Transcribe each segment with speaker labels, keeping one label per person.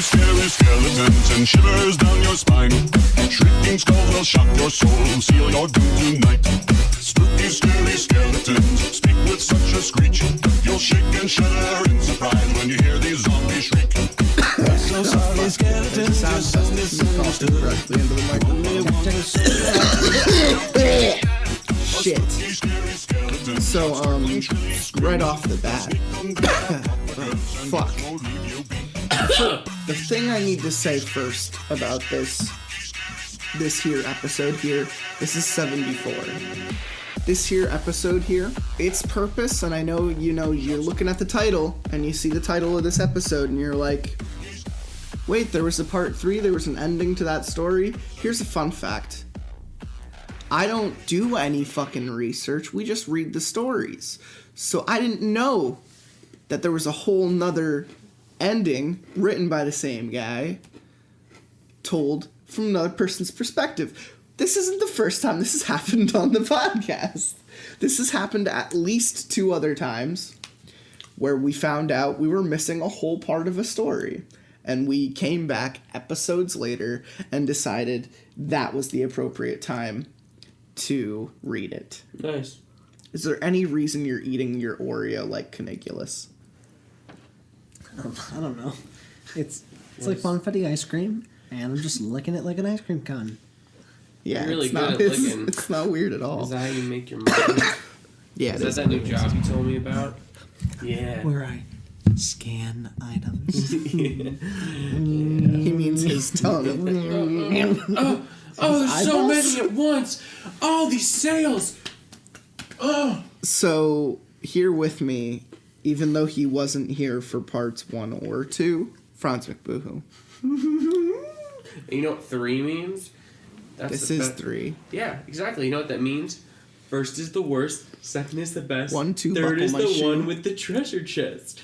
Speaker 1: scary skeletons and shivers down your spine. Shrieking skulls will shock your soul, seal your doom tonight. Spooky, scary skeletons speak with such a screech. You'll shake and shudder in surprise when you hear these zombies shriek. So sorry, skeletons just misunderstood.
Speaker 2: Shit. So, right off the bat, fuck. The thing I need to say first about this here episode here, this is 74. This here episode here, its purpose, and I know, you're looking at the title, and you see the title of this episode, and you're like, wait, there was a part 3, there was an ending to that story? Here's a fun fact. I don't do any fucking research, we just read the stories. So I didn't know that there was a whole nother ending written by the same guy, told from another person's perspective. This isn't the first time this has happened on the podcast. This has happened at least 2 other times where we found out we were missing a whole part of a story. And we came back episodes later and decided that was the appropriate time to read it.
Speaker 3: Nice.
Speaker 2: Is there any reason you're eating your Oreo like Canigulus?
Speaker 4: I don't know. It's like funfetti ice cream, and I'm just licking it like an ice cream cone.
Speaker 2: Yeah,
Speaker 3: You're really
Speaker 2: it's
Speaker 3: good
Speaker 2: not,
Speaker 3: at licking.
Speaker 2: It's not weird at all.
Speaker 3: Is that how you make your money?
Speaker 2: Yeah,
Speaker 3: Is that new job you told me about? Yeah.
Speaker 4: Where I scan items.
Speaker 2: He means his tongue.
Speaker 3: There's so many at once. All these sales. Oh.
Speaker 2: So, here with me, even though he wasn't here for parts 1 or 2, Franz McBoohoo.
Speaker 3: You know what 3 means?
Speaker 2: This is 3.
Speaker 3: Yeah, exactly. You know what that means? First is the worst, second is the best,
Speaker 2: 1, 2,
Speaker 3: third
Speaker 2: buckle
Speaker 3: is
Speaker 2: my
Speaker 3: the
Speaker 2: shoe.
Speaker 3: one with the treasure chest.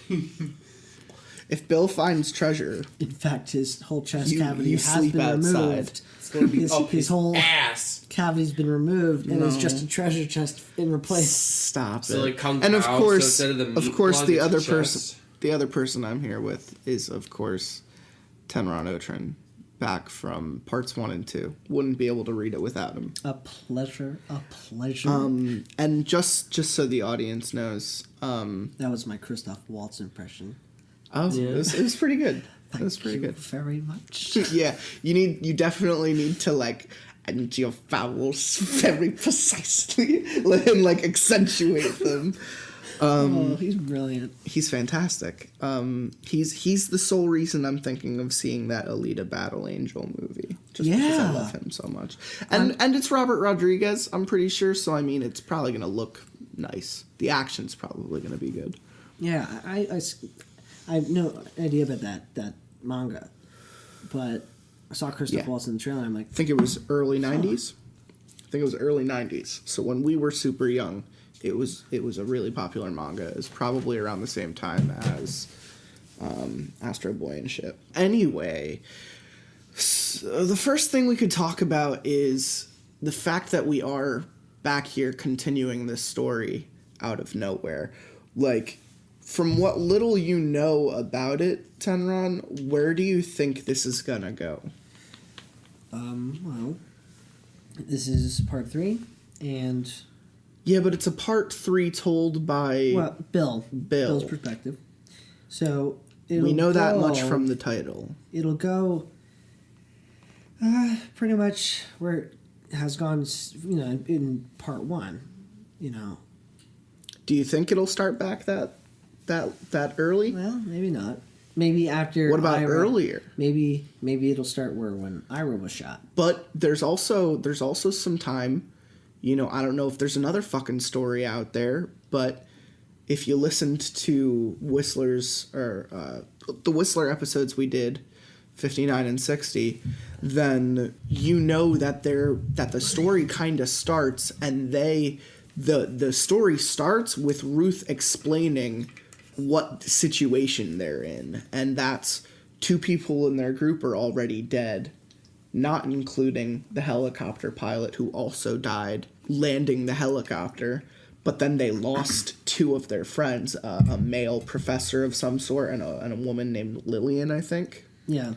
Speaker 2: If Bill finds treasure,
Speaker 4: In fact, his whole chest
Speaker 2: You-
Speaker 4: cavity
Speaker 2: you
Speaker 4: has
Speaker 2: sleep
Speaker 4: been
Speaker 2: outside.
Speaker 4: removed.
Speaker 3: It's gonna be
Speaker 4: His whole
Speaker 3: ass.
Speaker 4: cavity's been removed, and it's
Speaker 2: No.
Speaker 4: just a treasure chest in replaced.
Speaker 2: stop
Speaker 3: So
Speaker 2: it.
Speaker 3: like Kung
Speaker 2: And of
Speaker 3: Pao,
Speaker 2: course,
Speaker 3: so instead of the meat plug,
Speaker 2: the
Speaker 3: it's
Speaker 2: other
Speaker 3: the
Speaker 2: person,
Speaker 3: chest.
Speaker 2: the other person I'm here with is, of course, Tenron and I, back from parts 1 and 2. Wouldn't be able to read it without him.
Speaker 4: A pleasure.
Speaker 2: And just so the audience knows,
Speaker 4: That was my Christoph Waltz impression.
Speaker 2: oh,
Speaker 3: Yeah.
Speaker 2: it was pretty good. It was
Speaker 4: Thank
Speaker 2: pretty
Speaker 4: you
Speaker 2: good.
Speaker 4: very much.
Speaker 2: Yeah, you definitely need to end your vowels very precisely and accentuate them.
Speaker 4: He's brilliant.
Speaker 2: He's fantastic. He's the sole reason I'm thinking of seeing that Alita Battle Angel movie. Just because I
Speaker 4: Yeah.
Speaker 2: love him so much. And it's Robert Rodriguez, I'm pretty sure, so I mean it's probably gonna look nice. The action's probably gonna be good.
Speaker 4: Yeah, I have no idea about that manga, but I saw Christoph
Speaker 2: Yeah.
Speaker 4: Waltz in the trailer. I'm like,
Speaker 2: I think it was early 90s. So when we were super young, it was a really popular manga. It was probably around the same time as Astro Boy and shit. Anyway, so the first thing we could talk about is the fact that we are back here continuing this story out of nowhere. From what little you know about it, Tenron, where do you think this is gonna go?
Speaker 4: well, this is part 3, and
Speaker 2: Yeah, but it's a part 3 told by...
Speaker 4: Bill's perspective. So
Speaker 2: we know that much from the title.
Speaker 4: It'll go pretty much where it has gone, in part 1.
Speaker 2: Do you think it'll start back that early?
Speaker 4: Well, maybe not. Maybe after.
Speaker 2: What about earlier?
Speaker 4: Maybe it'll start when Ira was shot.
Speaker 2: But there's also some time. I don't know if there's another fucking story out there, but if you listened to Whistlers or the Whistler episodes we did, 59 and 60, then you know that the story kind of starts, and the story starts with Ruth explaining what situation they're in, and that's 2 people in their group are already dead, not including the helicopter pilot who also died landing the helicopter, but then they lost 2 of their friends, a male professor of some sort and a woman named Lillian, I think.
Speaker 4: Yeah.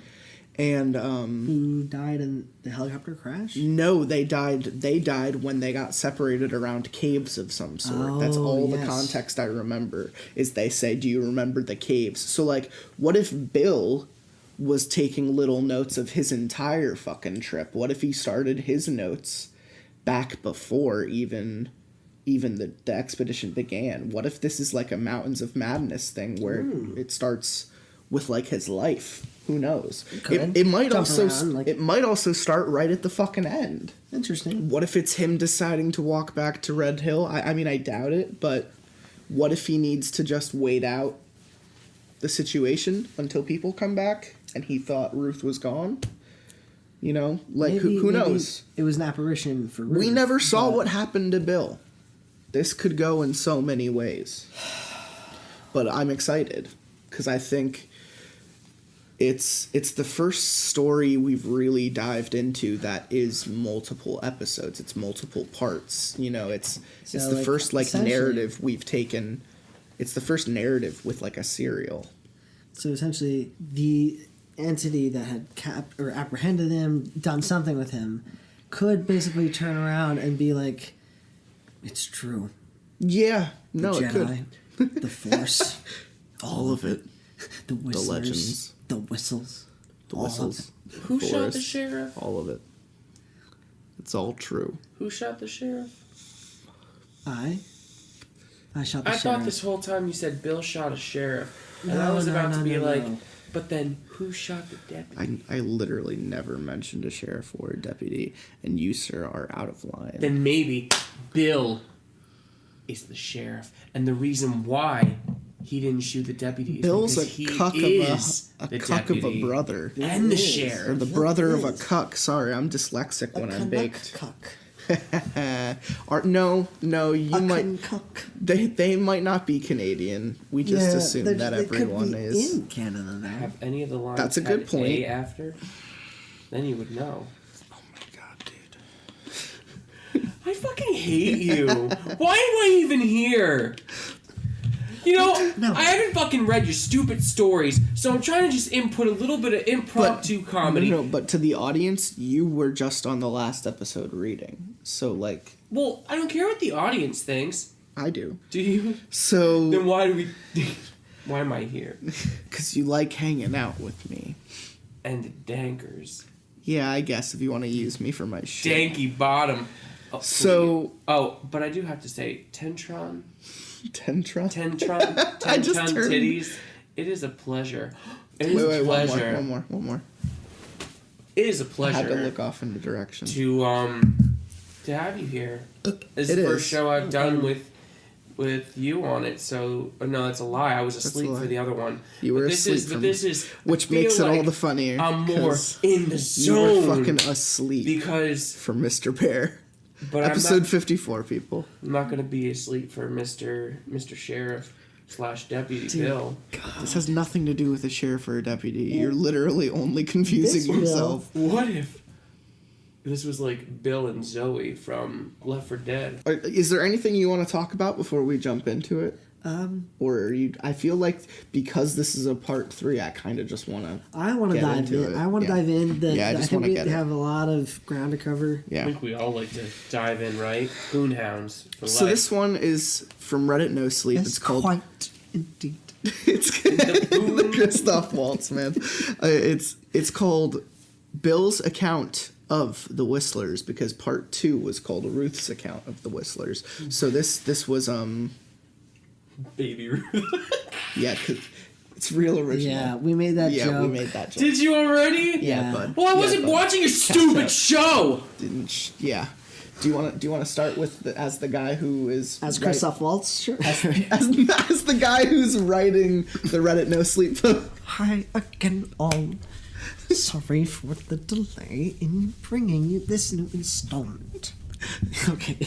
Speaker 2: And
Speaker 4: who died in the helicopter crash?
Speaker 2: no, they died when they got separated around caves of some sort. That's all the context I remember, is they say, do you remember the caves? So, like, what if Bill was taking little notes of his entire fucking trip? What if he started his notes back before even the expedition began? What if this is like a Mountains of Madness thing where it starts with, like, his life? Who knows? It might also it might also start right at the fucking end.
Speaker 4: Interesting.
Speaker 2: What if it's him deciding to walk back to Red Hill? I mean, I doubt it, but what if he needs to just wait out the situation until people come back and he thought Ruth was gone? You know, like, who knows?
Speaker 4: It was an apparition for Ruth.
Speaker 2: We never saw what happened to Bill. This could go in so many ways. But I'm excited because I think it's the first story we've really dived into that is multiple episodes. It's multiple parts. You know, it's the like, first like narrative we've taken. It's the first narrative with like a serial.
Speaker 4: So essentially, the entity that had or apprehended him, done something with him, could basically turn around and be like, "It's true."
Speaker 2: Yeah, no,
Speaker 4: the
Speaker 2: it
Speaker 4: Jedi,
Speaker 2: could.
Speaker 4: The Force,
Speaker 2: all of it.
Speaker 4: The Whistlers,
Speaker 2: the legends,
Speaker 4: the whistles,
Speaker 2: the whistles.
Speaker 3: Who shot the sheriff?
Speaker 2: All of it. It's all true.
Speaker 3: Who shot the sheriff?
Speaker 4: I shot the sheriff.
Speaker 3: I thought this whole time you said Bill shot a sheriff, and I was about to be like, but then who shot the deputy?
Speaker 2: I literally never mentioned a sheriff or a deputy, and you, sir, are out of line.
Speaker 3: Then maybe Bill is the sheriff, and the reason why he didn't shoot the deputy is
Speaker 2: Bill's
Speaker 3: because
Speaker 2: a
Speaker 3: he
Speaker 2: cuck
Speaker 3: is
Speaker 2: of a
Speaker 3: the
Speaker 2: cuck
Speaker 3: deputy
Speaker 2: of a brother,
Speaker 3: and the sheriff,
Speaker 2: or the brother of a cuck. Sorry, I'm dyslexic when I'm baked. No, you might. They might not be Canadian. We just assume that everyone is
Speaker 4: in Canada. Now.
Speaker 3: Have any of the lines
Speaker 2: That's a good point.
Speaker 3: A after? Then you would know.
Speaker 2: Oh my god, dude!
Speaker 3: I fucking hate you. Why am I even here? You know,
Speaker 4: No.
Speaker 3: I haven't fucking read your stupid stories, so I'm trying to just input a little bit of impromptu comedy.
Speaker 2: No, but to the audience, you were just on the last episode reading. So, like...
Speaker 3: Well, I don't care what the audience thinks.
Speaker 2: I do.
Speaker 3: Do you?
Speaker 2: So...
Speaker 3: Then why do we... Why am I here?
Speaker 2: Because you like hanging out with me.
Speaker 3: And the dankers.
Speaker 2: Yeah, I guess, if you want to use me for my shit.
Speaker 3: Danky bottom. Oh,
Speaker 2: so...
Speaker 3: Oh, but I do have to say, Tenron...
Speaker 2: Tentron,
Speaker 3: I just turned titties. It is a pleasure. It is a pleasure.
Speaker 2: One more.
Speaker 3: It is a pleasure.
Speaker 2: I had to look off in the direction.
Speaker 3: To have you here. This is the first show I've done with you on it. So no, that's a lie. I was asleep for the other one.
Speaker 2: You were asleep.
Speaker 3: But this is
Speaker 2: which makes it all the funnier.
Speaker 3: I'm more in the zone.
Speaker 2: You were fucking asleep
Speaker 3: because
Speaker 2: for Mr. Bear.
Speaker 3: But
Speaker 2: episode 54, people.
Speaker 3: I'm not gonna be asleep for Mr. Sheriff / Deputy Bill.
Speaker 2: God, this has nothing to do with a sheriff or a deputy. You're literally only confusing yourself.
Speaker 3: What if this was like Bill and Zoe from Left 4 Dead?
Speaker 2: Is there anything you want to talk about before we jump into it? Or are you? I feel like because this is a part 3, I kind of just want to.
Speaker 4: I want to dive in. I want to dive in.
Speaker 2: I
Speaker 4: think we have a lot of ground to cover.
Speaker 3: Yeah, I think we all like to dive in, right? Coonhounds for life.
Speaker 2: So this one is from Reddit No Sleep.
Speaker 4: Yes,
Speaker 2: it's called.
Speaker 4: Quite indeed.
Speaker 2: It's the Christoph Waltz, man. It's called Bill's account of the Whistlers because part 2 was called Ruth's account of the Whistlers. So this was
Speaker 3: Baby Ruth.
Speaker 2: Yeah, cause it's real original.
Speaker 4: Yeah, we made that joke.
Speaker 2: Yeah, we made that joke.
Speaker 3: Did you already?
Speaker 2: Yeah, bud.
Speaker 3: Well, I wasn't watching your stupid show.
Speaker 2: Yeah. Do you want to start with as the guy who is
Speaker 4: Christoph Waltz? Sure.
Speaker 2: As the guy who's writing the Reddit No Sleep book.
Speaker 4: Hi again, all. Sorry for the delay in bringing you this new installment. Okay.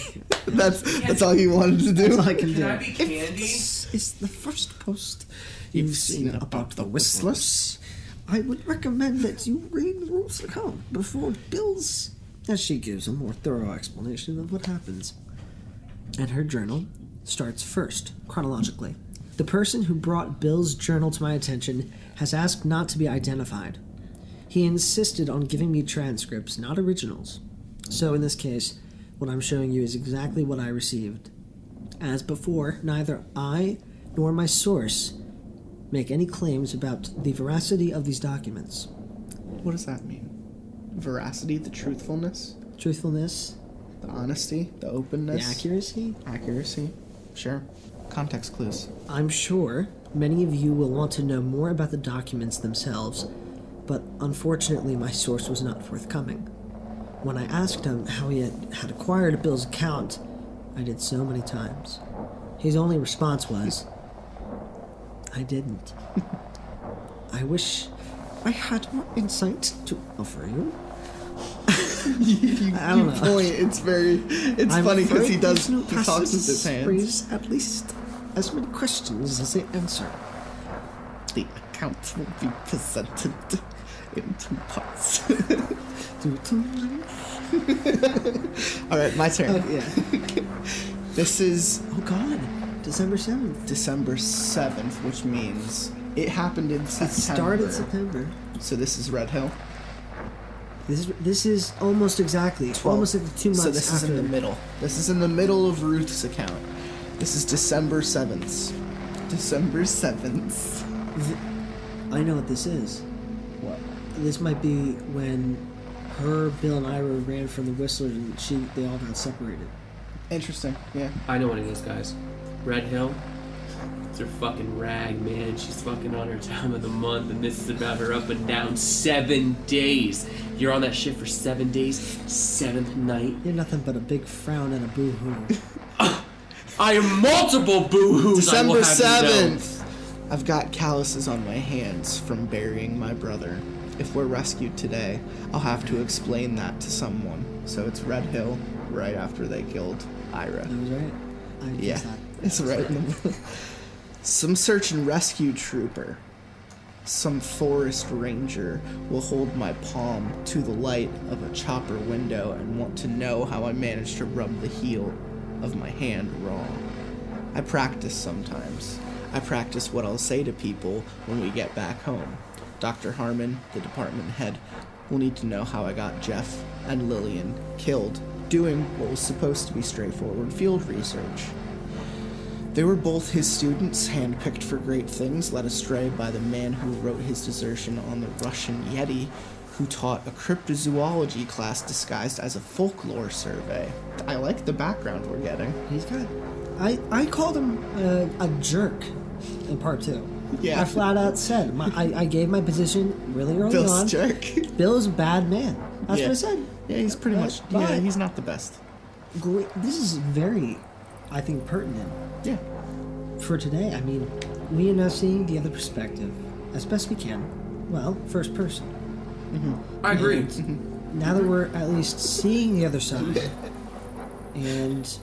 Speaker 2: That's all you wanted to do?
Speaker 4: That's all I can do.
Speaker 3: Can I be candy?
Speaker 4: If this is the first post you've seen about the Whistlers, I would recommend that you read Ruth's account before Bill's, as she gives a more thorough explanation of what happens. And her journal starts first, chronologically. The person who brought Bill's journal to my attention has asked not to be identified. He insisted on giving me transcripts, not originals. So in this case, what I'm showing you is exactly what I received. As before, neither I nor my source make any claims about the veracity of these documents.
Speaker 2: What does that mean? Veracity, the truthfulness?
Speaker 4: Truthfulness,
Speaker 2: The honesty, the openness?
Speaker 4: the accuracy.
Speaker 2: Accuracy. Sure. Context clues.
Speaker 4: I'm sure many of you will want to know more about the documents themselves, but unfortunately my source was not forthcoming. When I asked him how he had acquired Bill's account, I did so many times. His only response was, I didn't. I wish I had more insight to offer you. I don't know.
Speaker 2: Point. It's
Speaker 4: I'm
Speaker 2: funny because he
Speaker 4: afraid
Speaker 2: does.
Speaker 4: these new
Speaker 2: He talks with his
Speaker 4: passages
Speaker 2: hands.
Speaker 4: raise at least as many questions as they answer.
Speaker 2: The account will be presented in 2 parts. All right, my turn.
Speaker 4: Oh, yeah.
Speaker 2: This is
Speaker 4: Oh, God. December 7th.
Speaker 2: December 7th, which means it happened in September.
Speaker 4: It started September.
Speaker 2: So this is Red Hill.
Speaker 4: This is almost exactly, almost like 2 months
Speaker 2: So this
Speaker 4: after.
Speaker 2: is in the middle. This is in the middle of Ruth's account. This is December 7th. December 7th.
Speaker 4: I know what this is.
Speaker 2: What?
Speaker 4: This might be when her, Bill, and Ira ran from the Whistlers and they all got separated.
Speaker 2: Interesting, yeah.
Speaker 3: I know what it is, guys. Red Hill. It's her fucking rag, man. She's fucking on her time of the month, and this is about her up and down 7 days. You're on that shit for 7 days, 7th night.
Speaker 4: You're nothing but a big frown and a boo-hoo.
Speaker 3: I am multiple boo-hoos. I will
Speaker 2: December
Speaker 3: have you know.
Speaker 2: 7th. I've got calluses on my hands from burying my brother. If we're rescued today, I'll have to explain that to someone. So it's Red Hill, right after they killed Ira.
Speaker 4: That was right. I
Speaker 2: Yeah,
Speaker 4: guess that.
Speaker 2: it's right in the middle. Some search and rescue trooper, some forest ranger will hold my palm to the light of a chopper window and want to know how I managed to rub the heel of my hand raw. I practice sometimes. I practice what I'll say to people when we get back home. Dr. Harmon, the department head, will need to know how I got Jeff and Lillian killed doing what was supposed to be straightforward field research. They were both his students, handpicked for great things, led astray by the man who wrote his desertion on the Russian Yeti, who taught a cryptozoology class disguised as a folklore survey. I like the background we're getting.
Speaker 4: He's got. I called him a jerk in part 2.
Speaker 2: Yeah.
Speaker 4: I flat out said I gave my position really early
Speaker 2: Bill's
Speaker 4: on.
Speaker 2: jerk.
Speaker 4: Bill's a bad man. That's
Speaker 2: Yeah.
Speaker 4: what I said.
Speaker 2: Yeah, he's pretty much.
Speaker 4: But-
Speaker 2: Yeah, he's not the best.
Speaker 4: Great. This is very, I think, pertinent
Speaker 2: Yeah.
Speaker 4: for today. I mean, we are now seeing the other perspective as best we can. Well, first person.
Speaker 3: I agree.
Speaker 4: Now that we're at least seeing the other side, and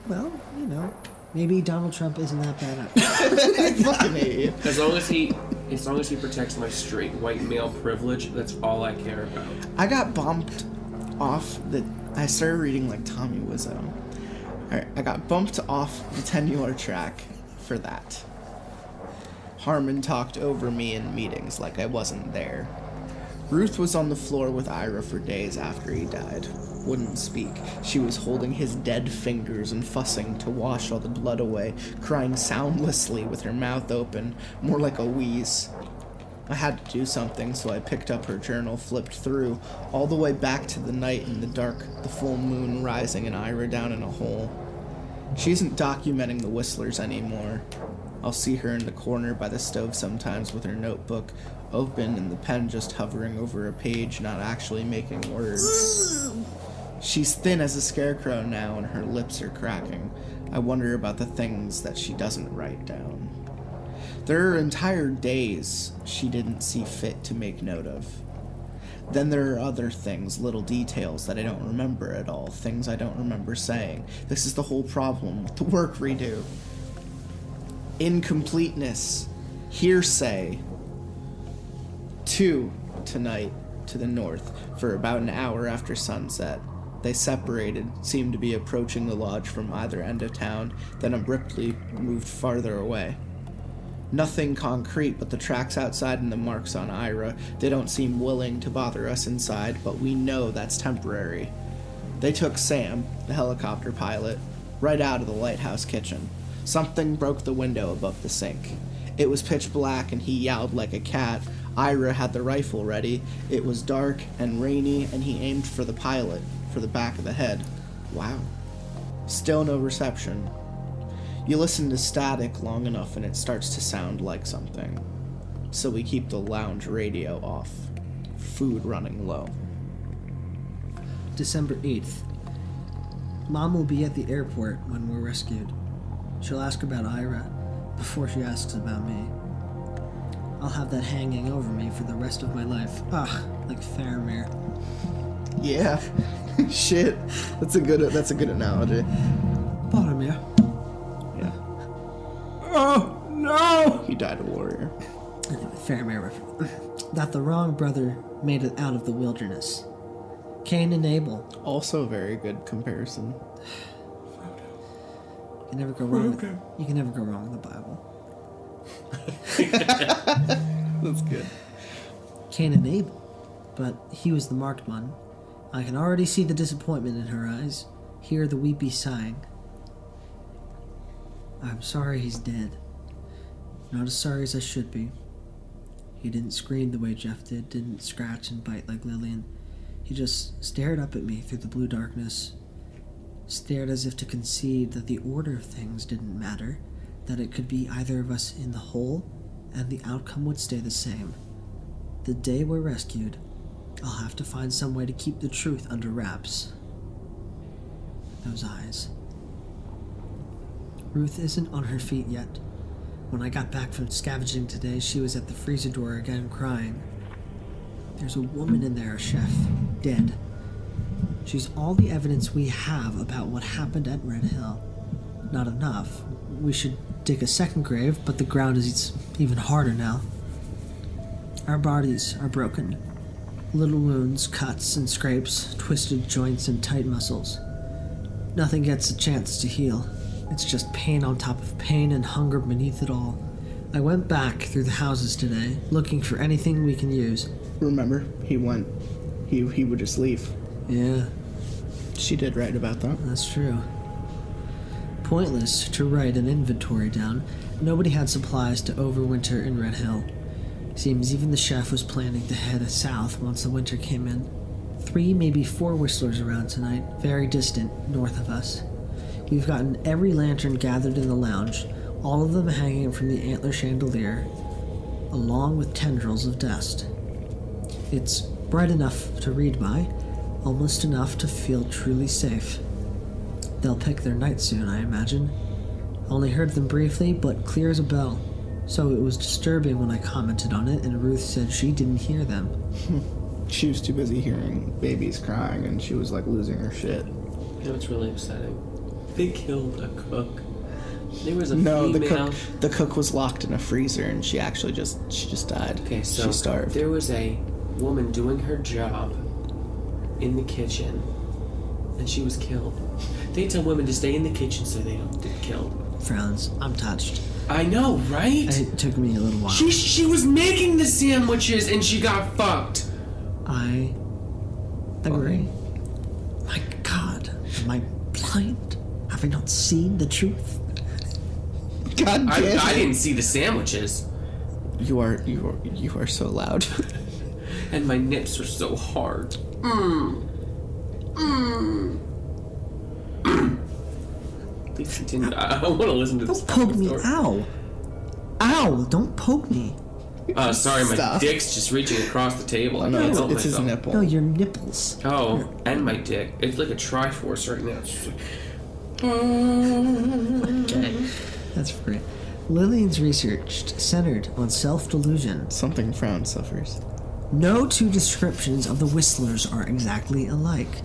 Speaker 4: well, you know, maybe Donald Trump isn't that bad.
Speaker 2: I fucking hate you.
Speaker 3: As long as he protects my straight white male privilege, that's all I care about.
Speaker 2: I got bumped off the. I started reading like Tommy Wiseau. Alright, I got bumped off the tenure track for that. Harmon talked over me in meetings like I wasn't there. Ruth was on the floor with Ira for days after he died. Wouldn't speak. She was holding his dead fingers and fussing to wash all the blood away, crying soundlessly with her mouth open, more like a wheeze. I had to do something, so I picked up her journal, flipped through, all the way back to the night in the dark, the full moon rising and Ira down in a hole. She isn't documenting the Whistlers anymore. I'll see her in the corner by the stove sometimes with her notebook open and the pen just hovering over a page, not actually making words. She's thin as a scarecrow now and her lips are cracking. I wonder about the things that she doesn't write down. There are entire days she didn't see fit to make note of. Then there are other things, little details that I don't remember at all, things I don't remember saying. This is the whole problem with the work we do. Incompleteness, hearsay. 2 tonight to the north for about an hour after sunset. They separated, seemed to be approaching the lodge from either end of town, then abruptly moved farther away. Nothing concrete but the tracks outside and the marks on Ira. They don't seem willing to bother us inside, but we know that's temporary. They took Sam, the helicopter pilot, right out of the lighthouse kitchen. Something broke the window above the sink. It was pitch black and he yowled like a cat. Ira had the rifle ready. It was dark and rainy and he aimed for the pilot, for the back of the head. Wow. Still no reception. You listen to static long enough and it starts to sound like something. So we keep the lounge radio off. Food running low.
Speaker 4: December 8th. Mom will be at the airport when we're rescued. She'll ask about Ira before she asks about me. I'll have that hanging over me for the rest of my life. Ugh, like Faramir.
Speaker 2: Yeah. Shit. That's a good analogy.
Speaker 4: Boromir.
Speaker 2: Yeah.
Speaker 4: Oh, no!
Speaker 2: He died a warrior.
Speaker 4: Anyway, Faramir reference. That the wrong brother made it out of the wilderness. Cain and Abel.
Speaker 2: Also a very good comparison.
Speaker 4: You can never go wrong. You can never go wrong with the Bible.
Speaker 2: That's good.
Speaker 4: Cain and Abel. But he was the marked one. I can already see the disappointment in her eyes, hear the weepy sighing. I'm sorry he's dead. Not as sorry as I should be. He didn't scream the way Jeff did, didn't scratch and bite like Lillian. He just stared up at me through the blue darkness. Stared as if to concede that the order of things didn't matter, that it could be either of us in the hole, and the outcome would stay the same. The day we're rescued, I'll have to find some way to keep the truth under wraps. Those eyes. Ruth isn't on her feet yet. When I got back from scavenging today, she was at the freezer door again crying. There's a woman in there, Chef. Dead. She's all the evidence we have about what happened at Red Hill. Not enough. We should dig a second grave, but the ground is even harder now. Our bodies are broken. Little wounds, cuts and scrapes, twisted joints and tight muscles. Nothing gets a chance to heal. It's just pain on top of pain and hunger beneath it all. I went back through the houses today, looking for anything we can use.
Speaker 2: Remember, he would just leave.
Speaker 4: Yeah.
Speaker 2: She did write about that.
Speaker 4: That's true. Pointless to write an inventory down. Nobody had supplies to overwinter in Red Hill. Seems even the chef was planning to head south once the winter came in. 3, maybe 4 whistlers around tonight, very distant, north of us. We've gotten every lantern gathered in the lounge, all of them hanging from the antler chandelier, along with tendrils of dust. It's bright enough to read by, almost enough to feel truly safe. They'll pick their night soon, I imagine. Only heard them briefly, but clear as a bell. So it was disturbing when I commented on it, and Ruth said she didn't hear them.
Speaker 2: She was too busy hearing babies crying, and she was like losing her shit.
Speaker 3: You know what's really upsetting? They killed a cook. There was a
Speaker 2: No,
Speaker 3: female...
Speaker 2: the cook was locked in a freezer, and she just died.
Speaker 3: Okay, so
Speaker 2: she starved.
Speaker 3: There was a woman doing her job in the kitchen, and she was killed. They tell women to stay in the kitchen so they don't get killed.
Speaker 4: Frowns. I'm touched.
Speaker 3: I know, right?
Speaker 4: It took me a little while.
Speaker 3: She was making the sandwiches and she got fucked.
Speaker 4: I agree. My God, am I blind? Have I not seen the truth?
Speaker 2: God damn
Speaker 3: I didn't see the sandwiches.
Speaker 2: You are so loud.
Speaker 3: And my nips are so hard. Please continue. I want to listen to this.
Speaker 4: Don't poke me.
Speaker 3: story.
Speaker 4: Ow. Ow, don't poke me.
Speaker 3: Sorry, my
Speaker 2: Stop.
Speaker 3: dick's just reaching across the table. I
Speaker 2: No,
Speaker 3: can't help
Speaker 2: it's his
Speaker 3: myself.
Speaker 2: nipple.
Speaker 4: No, your nipples.
Speaker 3: Oh, and my dick. It's like a Triforce right now. It's just like...
Speaker 4: Okay, that's great. Lillian's research centered on self-delusion.
Speaker 2: Something Frown suffers.
Speaker 4: No two descriptions of the Whistlers are exactly alike.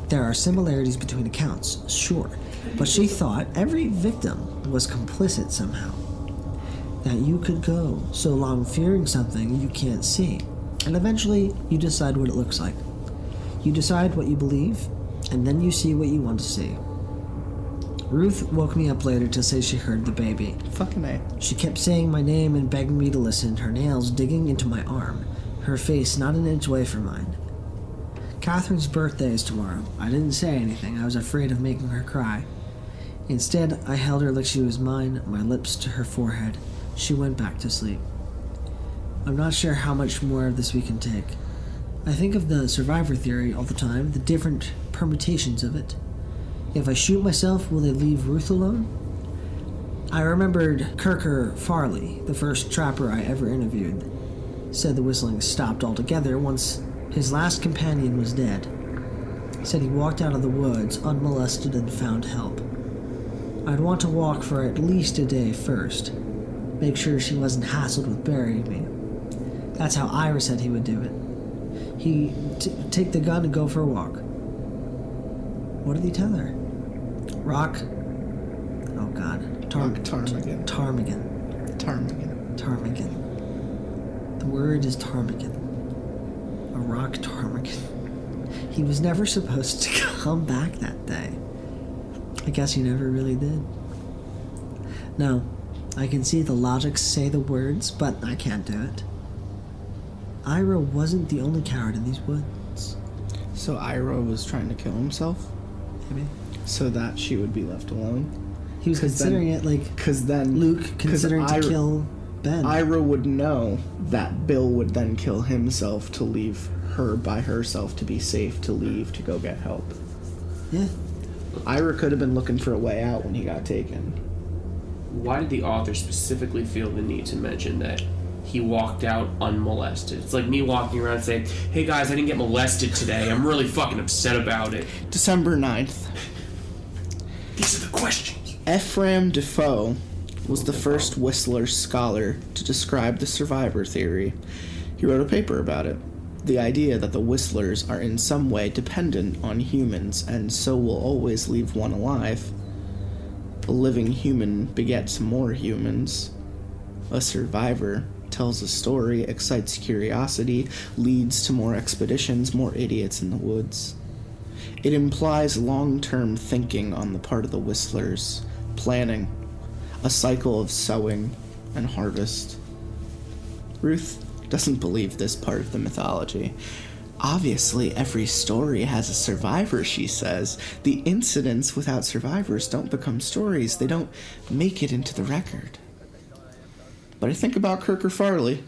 Speaker 4: There are similarities between accounts, sure, but she thought every victim was complicit somehow. That you could go so long fearing something you can't see, and eventually you decide what it looks like. You decide what you believe, and then you see what you want to see. Ruth woke me up later to say she heard the baby.
Speaker 2: Fucking A.
Speaker 4: She kept saying my name and begging me to listen, her nails digging into my arm, her face not an inch away from mine. Catherine's birthday is tomorrow. I didn't say anything. I was afraid of making her cry. Instead, I held her like she was mine, my lips to her forehead. She went back to sleep. I'm not sure how much more of this we can take. I think of the survivor theory all the time, the different permutations of it. If I shoot myself, will they leave Ruth alone? I remembered Kirker Farley, the first trapper I ever interviewed, said the whistling stopped altogether once his last companion was dead. Said he walked out of the woods unmolested and found help. I'd want to walk for at least a day first. Make sure she wasn't hassled with burying me. That's how Ira said he would do it. He'd take the gun and go for a walk. What did he tell her? Rock? Oh God.
Speaker 2: Ptarmigan.
Speaker 4: Ptarmigan. The word is ptarmigan. A rock ptarmigan. He was never supposed to come back that day. I guess he never really did. No, I can see the logic say the words, but I can't do it. Ira wasn't the only coward in these woods.
Speaker 2: So Ira was trying to kill himself?
Speaker 4: Maybe.
Speaker 2: So that she would be left alone?
Speaker 4: He was considering it like
Speaker 2: Because then
Speaker 4: Luke considering to kill Ben.
Speaker 2: Ira would know that Bill would then kill himself to leave her by herself to be safe to leave to go get help.
Speaker 4: Yeah.
Speaker 2: Ira could have been looking for a way out when he got taken.
Speaker 3: Why did the author specifically feel the need to mention that he walked out unmolested? It's like me walking around saying, hey guys, I didn't get molested today. I'm really fucking upset about it.
Speaker 2: December 9th.
Speaker 3: These are the questions.
Speaker 2: Ephraim Defoe was the first Whistler scholar to describe the survivor theory. He wrote a paper about it. The idea that the Whistlers are in some way dependent on humans and so will always leave one alive. A living human begets more humans. A survivor tells a story, excites curiosity, leads to more expeditions, more idiots in the woods. It implies long-term thinking on the part of the Whistlers, planning, a cycle of sowing and harvest. Ruth doesn't believe this part of the mythology. Obviously, every story has a survivor, she says. The incidents without survivors don't become stories. They don't make it into the record. But I think about Kirker Farley.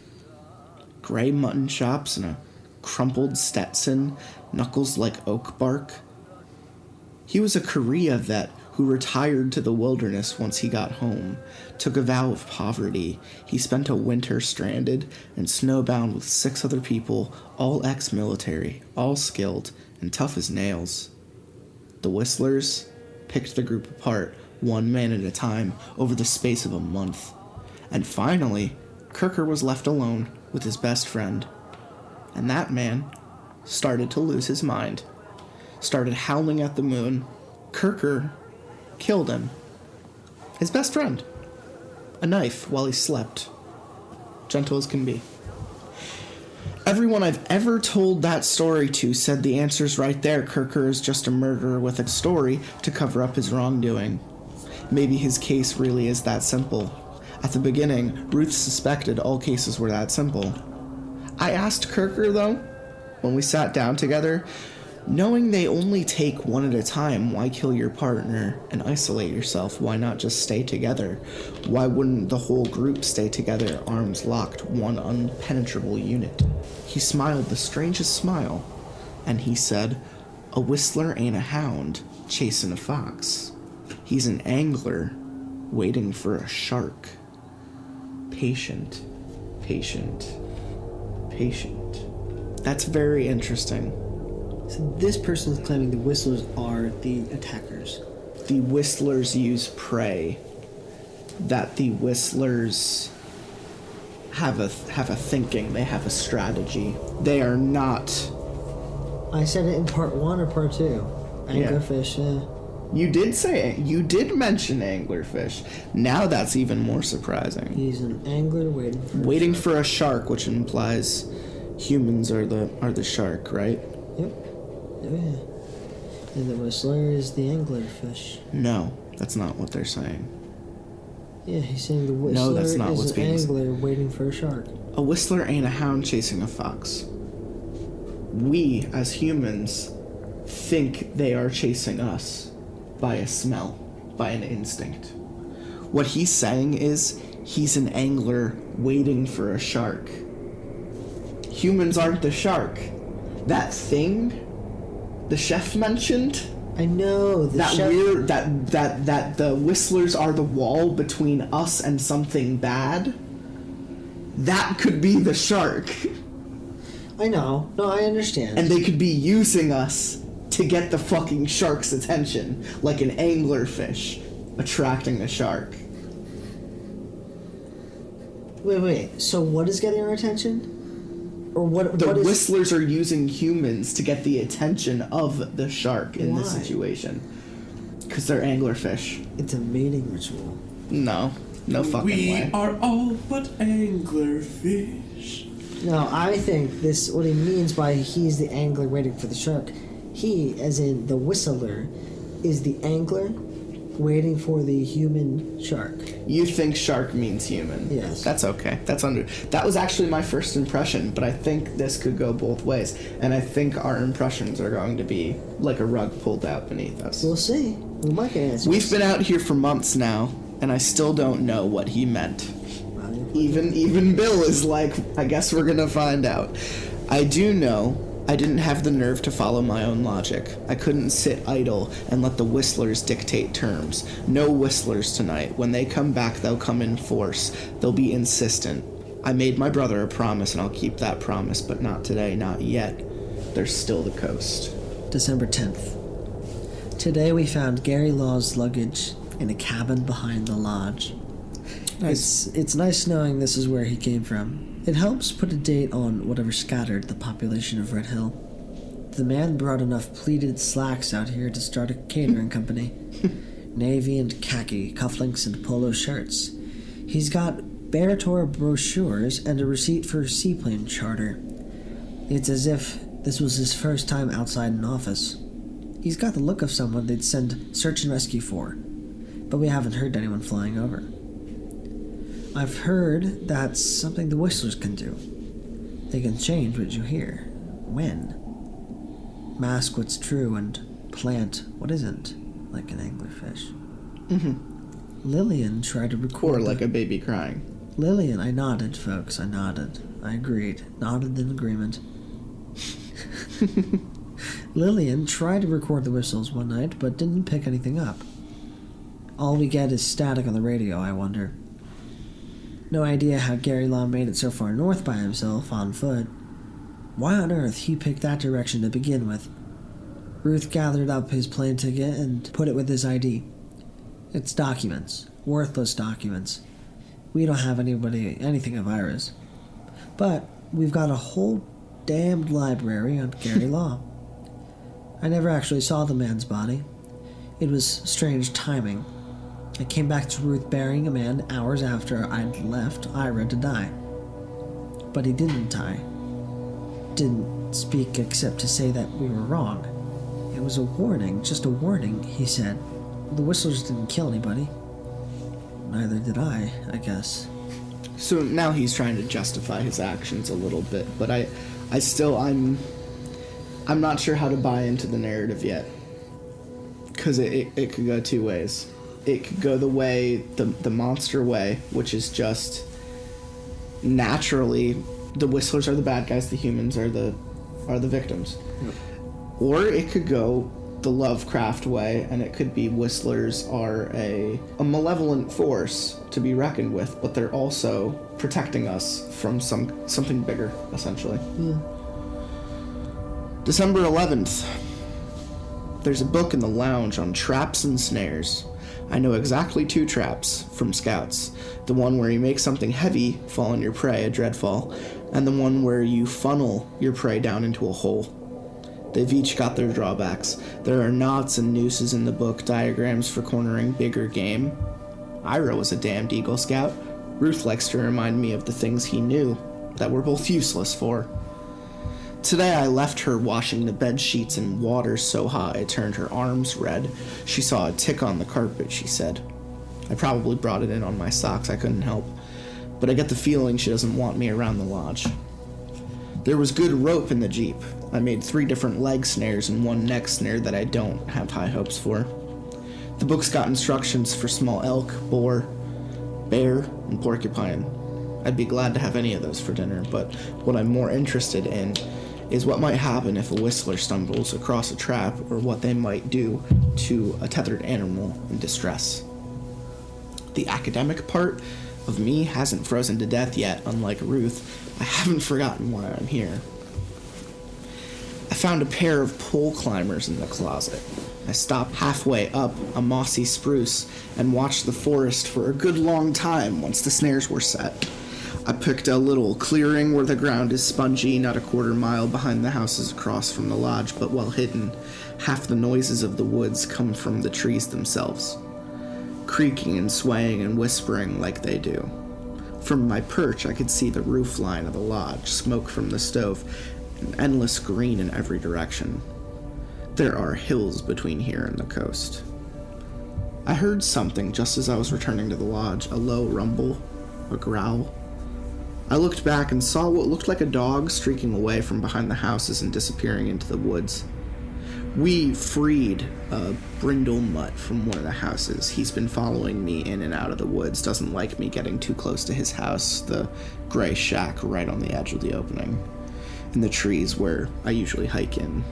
Speaker 2: Gray mutton chops and a crumpled Stetson, knuckles like oak bark. He was a Korea vet who retired to the wilderness once he got home, took a vow of poverty. He spent a winter stranded and snowbound with 6 other people, all ex-military, all skilled, and tough as nails. The Whistlers picked the group apart, one man at a time, over the space of a month. And finally, Kirker was left alone with his best friend. And that man started to lose his mind, started howling at the moon. Kirker killed him. His best friend. A knife while he slept. Gentle as can be. Everyone I've ever told that story to said the answer's right there. Kirker is just a murderer with a story to cover up his wrongdoing. Maybe his case really is that simple. At the beginning, Ruth suspected all cases were that simple. I asked Kirker, though, when we sat down together, knowing they only take one at a time, why kill your partner and isolate yourself? Why not just stay together? Why wouldn't the whole group stay together, arms locked, one unpenetrable unit? He smiled the strangest smile, and he said, a whistler ain't a hound chasing a fox. He's an angler waiting for a shark. Patient, patient, patient. That's very interesting.
Speaker 4: So this person is claiming the Whistlers are the attackers.
Speaker 2: The Whistlers use prey. That the Whistlers have a thinking. They have a strategy. They are not.
Speaker 4: I said it in part 1 or part 2. Anglerfish, yeah.
Speaker 2: You did say it. You did mention anglerfish. Now that's even more surprising.
Speaker 4: He's an angler
Speaker 2: waiting for a shark, which implies humans are the shark, right?
Speaker 4: Yep. Oh, yeah. And the Whistler is the anglerfish.
Speaker 2: No. That's not what they're saying.
Speaker 4: Yeah, he's saying the whistler
Speaker 2: that's not what's
Speaker 4: is an
Speaker 2: being said.
Speaker 4: angler waiting for a shark.
Speaker 2: A whistler ain't a hound chasing a fox. We, as humans, think they are chasing us by a smell, by an instinct. What he's saying is he's an angler waiting for a shark. Humans aren't the shark. That thing the chef mentioned,
Speaker 4: I know the chef.
Speaker 2: that the whistlers are the wall between us and something bad. That could be the shark.
Speaker 4: I know. No, I understand.
Speaker 2: And they could be using us to get the fucking shark's attention, like an anglerfish attracting a shark.
Speaker 4: Wait. So what is getting our attention? Or what?
Speaker 2: The
Speaker 4: what is...
Speaker 2: whistlers are using humans to get the attention of the shark in this
Speaker 4: Why?
Speaker 2: situation. Because they're anglerfish.
Speaker 4: It's a mating ritual.
Speaker 2: No fucking way.
Speaker 3: We are all but anglerfish.
Speaker 4: No, I think this. What he means by he's the angler waiting for the shark. He, as in the whistler, is the angler waiting for the human shark.
Speaker 2: You think shark means human.
Speaker 4: Yes.
Speaker 2: That's okay. That was actually my first impression, but I think this could go both ways. And I think our impressions are going to be like a rug pulled out beneath us.
Speaker 4: We'll see. We might get answers.
Speaker 2: We've been out here for months now, and I still don't know what he meant. Even Bill is like, I guess we're gonna find out. I do know I didn't have the nerve to follow my own logic. I couldn't sit idle and let the whistlers dictate terms. No whistlers tonight. When they come back, they'll come in force. They'll be insistent. I made my brother a promise, and I'll keep that promise, but not today, not yet. There's still the coast.
Speaker 4: December 10th. Today we found Gary Law's luggage in a cabin behind the lodge.
Speaker 2: Nice.
Speaker 4: It's nice knowing this is where he came from. It helps put a date on whatever scattered the population of Red Hill. The man brought enough pleated slacks out here to start a catering company. Navy and khaki, cufflinks and polo shirts. He's got Beartour brochures and a receipt for a seaplane charter. It's as if this was his first time outside an office. He's got the look of someone they'd send search and rescue for, but we haven't heard anyone flying over. I've heard that's something the whistlers can do. They can change what you hear. When? Mask what's true and plant what isn't, like an anglerfish.
Speaker 2: Mm-hmm.
Speaker 4: Lillian tried to record...
Speaker 2: Or like a baby crying.
Speaker 4: Lillian, I nodded, folks, I nodded. I agreed. Nodded in agreement. Lillian tried to record the whistles one night, but didn't pick anything up. All we get is static on the radio, I wonder. No idea how Gary Law made it so far north by himself, on foot. Why on earth he picked that direction to begin with? Ruth gathered up his plane ticket and put it with his ID. It's documents. Worthless documents. We don't have anything of Ira's. But we've got a whole damned library on Gary Law. I never actually saw the man's body. It was strange timing. I came back to Ruth burying a man hours after I'd left Ira to die. But he didn't die. Didn't speak except to say that we were wrong. It was a warning, just a warning, he said. The whistlers didn't kill anybody. Neither did I guess.
Speaker 2: So now he's trying to justify his actions a little bit, but I'm not sure how to buy into the narrative yet. Because it could go two ways. It could go the way, the monster way, which is just naturally the whistlers are the bad guys, the humans are the victims. Yep. Or it could go the Lovecraft way, and it could be whistlers are a malevolent force to be reckoned with, but they're also protecting us from something bigger, essentially.
Speaker 4: Yeah.
Speaker 2: December 11th. There's a book in the lounge on traps and snares. I know exactly 2 traps from Scouts. The one where you make something heavy fall on your prey, a dreadfall, and the one where you funnel your prey down into a hole. They've each got their drawbacks. There are knots and nooses in the book, diagrams for cornering bigger game. Ira was a damned Eagle Scout. Ruth likes to remind me of the things he knew that we're both useless for. Today I left her washing the bed sheets in water so hot it turned her arms red. She saw a tick on the carpet, she said. I probably brought it in on my socks, I couldn't help. But I get the feeling she doesn't want me around the lodge. There was good rope in the Jeep. I made 3 different leg snares and 1 neck snare that I don't have high hopes for. The book's got instructions for small elk, boar, bear, and porcupine. I'd be glad to have any of those for dinner, but what I'm more interested in is what might happen if a whistler stumbles across a trap, or what they might do to a tethered animal in distress. The academic part of me hasn't frozen to death yet, unlike Ruth. I haven't forgotten why I'm here. I found a pair of pole climbers in the closet. I stopped halfway up a mossy spruce and watched the forest for a good long time once the snares were set. I picked a little clearing where the ground is spongy, not a quarter mile behind the houses across from the lodge, but well hidden. Half the noises of the woods come from the trees themselves, creaking and swaying and whispering like they do. From my perch, I could see the roof line of the lodge, smoke from the stove, and endless green in every direction. There are hills between here and the coast. I heard something just as I was returning to the lodge, a low rumble, a growl. I looked back and saw what looked like a dog streaking away from behind the houses and disappearing into the woods. We freed a brindle mutt from one of the houses. He's been following me in and out of the woods, doesn't like me getting too close to his house, the gray shack right on the edge of the opening, in the trees where I usually hike in.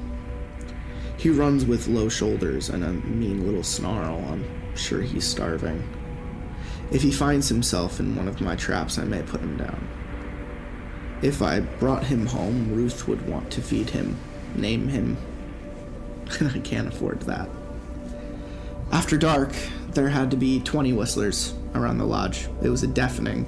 Speaker 2: He runs with low shoulders and a mean little snarl. I'm sure he's starving. If he finds himself in one of my traps, I may put him down. If I brought him home, Ruth would want to feed him, name him, and I can't afford that. After dark, there had to be 20 whistlers around the lodge. It was deafening,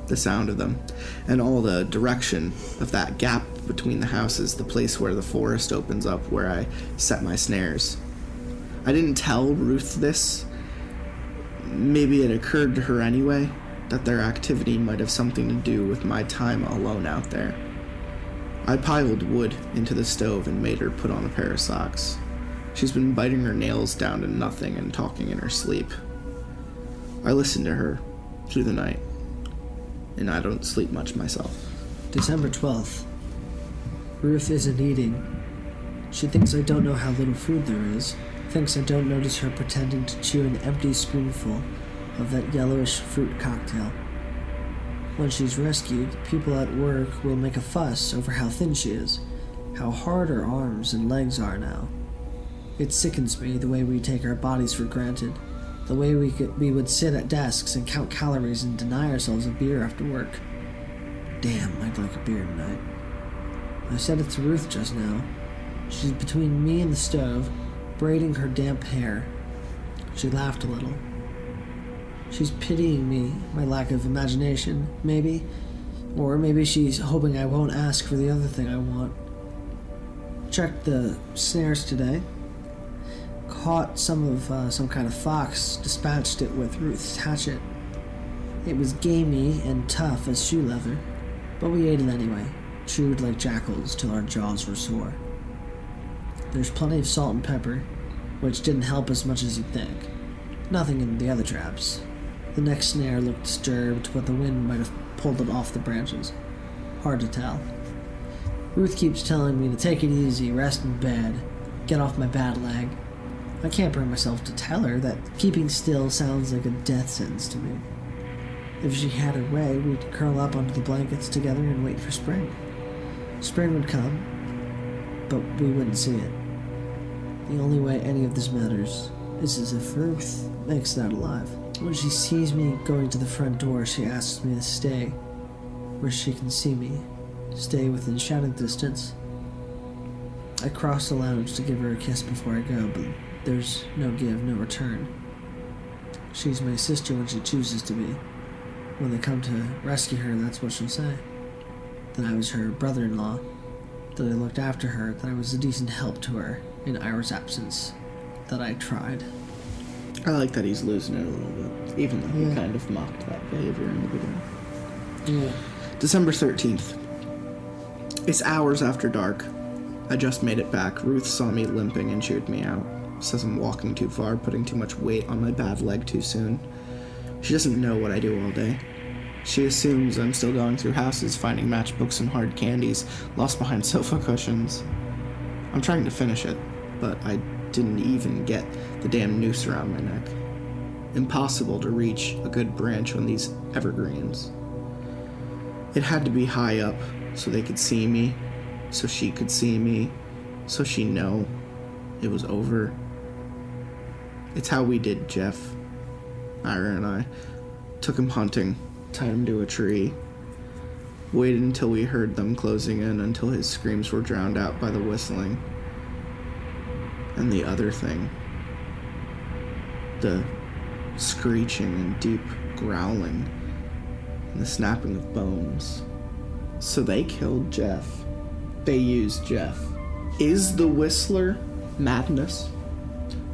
Speaker 2: the sound of them, and all the direction of that gap between the houses, the place where the forest opens up where I set my snares. I didn't tell Ruth this. Maybe it occurred to her anyway, that their activity might have something to do with my time alone out there. I piled wood into the stove and made her put on a pair of socks. She's been biting her nails down to nothing and talking in her sleep. I listened to her through the night, and I don't sleep much myself.
Speaker 4: December 12th. Ruth isn't eating. She thinks I don't know how little food there is, thinks I don't notice her pretending to chew an empty spoonful of that yellowish fruit cocktail. When she's rescued, people at work will make a fuss over how thin she is, how hard her arms and legs are now. It sickens me the way we take our bodies for granted, the way we would sit at desks and count calories and deny ourselves a beer after work. Damn, I'd like a beer tonight. I said it to Ruth just now. She's between me and the stove, braiding her damp hair. She laughed a little. She's pitying me, my lack of imagination, maybe. Or maybe she's hoping I won't ask for the other thing I want. Checked the snares today. Caught some kind of fox, dispatched it with Ruth's hatchet. It was gamey and tough as shoe leather, but we ate it anyway, chewed like jackals till our jaws were sore. There's plenty of salt and pepper, which didn't help as much as you'd think. Nothing in the other traps. The next snare looked disturbed, but the wind might have pulled it off the branches. Hard to tell. Ruth keeps telling me to take it easy, rest in bed, get off my bad leg. I can't bring myself to tell her that keeping still sounds like a death sentence to me. If she had her way, we'd curl up under the blankets together and wait for spring. Spring would come, but we wouldn't see it. The only way any of this matters is if Ruth makes it out alive. When she sees me going to the front door, she asks me to stay where she can see me, stay within shouting distance. I cross the lounge to give her a kiss before I go, but there's no give, no return. She's my sister when she chooses to be. When they come to rescue her, that's what she'll say. That I was her brother-in-law, that I looked after her, that I was a decent help to her in Ira's absence, that I tried.
Speaker 2: I like that he's losing it a little bit, even though he kind of mocked that behavior in the beginning.
Speaker 4: Yeah.
Speaker 2: December 13th. It's hours after dark. I just made it back. Ruth saw me limping and chewed me out. Says I'm walking too far, putting too much weight on my bad leg too soon. She doesn't know what I do all day. She assumes I'm still going through houses, finding matchbooks and hard candies, lost behind sofa cushions. I'm trying to finish it, but I didn't even get the damn noose around my neck. Impossible to reach a good branch on these evergreens. It had to be high up so they could see me, so she could see me, so she'd know it was over. It's how we did Jeff. Ira and I took him hunting, tied him to a tree, waited until we heard them closing in, until his screams were drowned out by the whistling. And the other thing, the screeching and deep growling and the snapping of bones. So they killed Jeff. They used Jeff. Is the Whistler madness?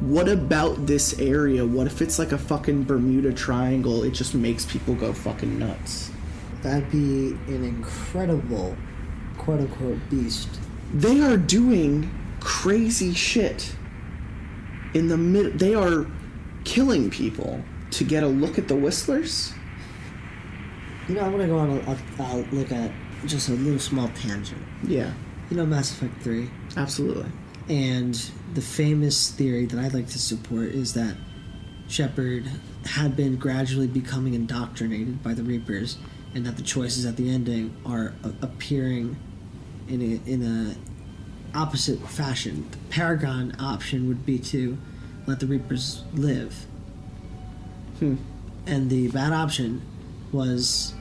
Speaker 2: What about this area? What if it's like a fucking Bermuda Triangle? It just makes people go fucking nuts.
Speaker 4: That'd be an incredible, quote-unquote, beast.
Speaker 2: They are doing crazy shit in the mid. They are killing people to get a look at the Whistlers.
Speaker 4: You know, I want to go on I'll look at just a little small tangent.
Speaker 2: Yeah,
Speaker 4: You know Mass Effect 3?
Speaker 2: absolutely.
Speaker 4: And the famous theory that I'd like to support is that Shepard had been gradually becoming indoctrinated by the Reapers, and that the choices at the ending are appearing in a opposite fashion. The Paragon option would be to let the Reapers live. And the bad option was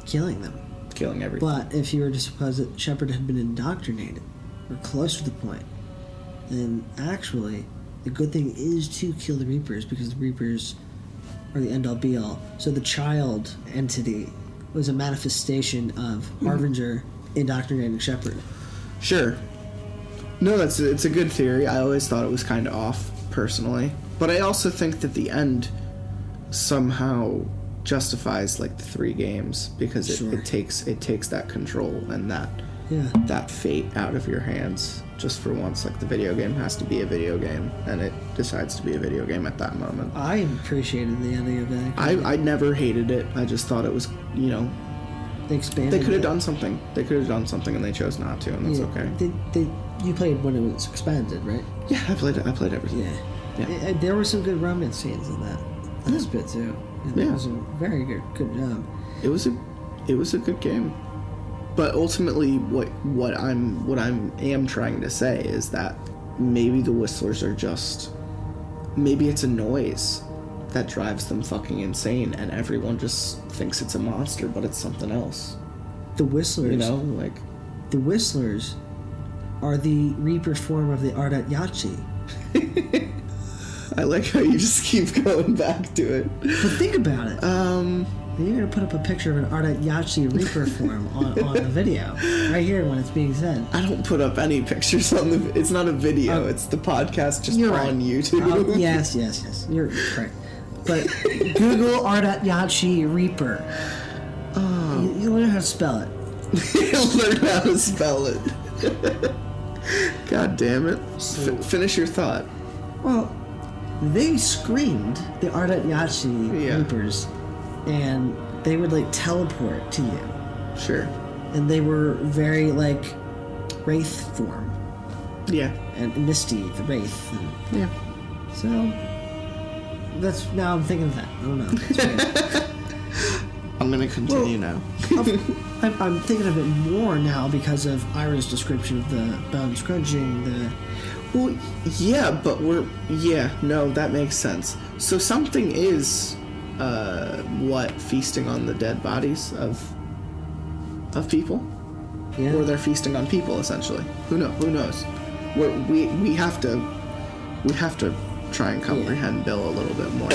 Speaker 4: killing them.
Speaker 2: Killing everything.
Speaker 4: But if you were to suppose that Shepard had been indoctrinated, or close to the point, then actually the good thing is to kill the Reapers, because the Reapers are the end-all be-all. So the child entity was a manifestation of Harbinger indoctrinating Shepard.
Speaker 2: Sure. No, it's a good theory. I always thought it was kind of off, personally. But I also think that the end somehow justifies like the 3 games, because it takes that control and that fate out of your hands. Just for once, like the video game has to be a video game, and it decides to be a video game at that moment.
Speaker 4: I appreciated the ending of that.
Speaker 2: I never hated it. I just thought it was,
Speaker 4: They expanded.
Speaker 2: they could have done something. They could have done something, and they chose not to, and that's okay.
Speaker 4: You played when it was expanded, right?
Speaker 2: Yeah, I played everything.
Speaker 4: Yeah. There were some good romance scenes in that bit too. And it was a very good job.
Speaker 2: It was a good game. But ultimately, what I am trying to say is that maybe the Whistlers are just, maybe it's a noise that drives them fucking insane, and everyone just thinks it's a monster, but it's something else.
Speaker 4: The Whistlers, the Whistlers are the Reaper form of the Ardat Yachi.
Speaker 2: I like how you just keep going back to it.
Speaker 4: But think about it. You're gonna put up a picture of an Ardat Yachi Reaper form on the video right here when it's being said.
Speaker 2: I don't put up any pictures on the. It's not a video. It's the podcast just on
Speaker 4: right.
Speaker 2: YouTube.
Speaker 4: Yes. You're correct. But Google Ardat Yachi Reaper. Oh. You learn how to spell it.
Speaker 2: Learn how to spell it. God damn it. Finish your thought.
Speaker 4: Well, they screamed the Ardat Yachi Reapers, and they would like teleport to you.
Speaker 2: Sure.
Speaker 4: And they were very like wraith form.
Speaker 2: Yeah.
Speaker 4: And Misty, the wraith.
Speaker 2: Yeah.
Speaker 4: So that's, now I'm thinking of that. I don't know. It's weird.
Speaker 2: I'm gonna continue now.
Speaker 4: I'm thinking of it more now because of Ira's description of the bones crunching,
Speaker 2: Well, yeah, but that makes sense. So something is, feasting on the dead bodies of people?
Speaker 4: Yeah.
Speaker 2: Or they're feasting on people, essentially. Who knows? We have to try and comprehend Bill a little bit more.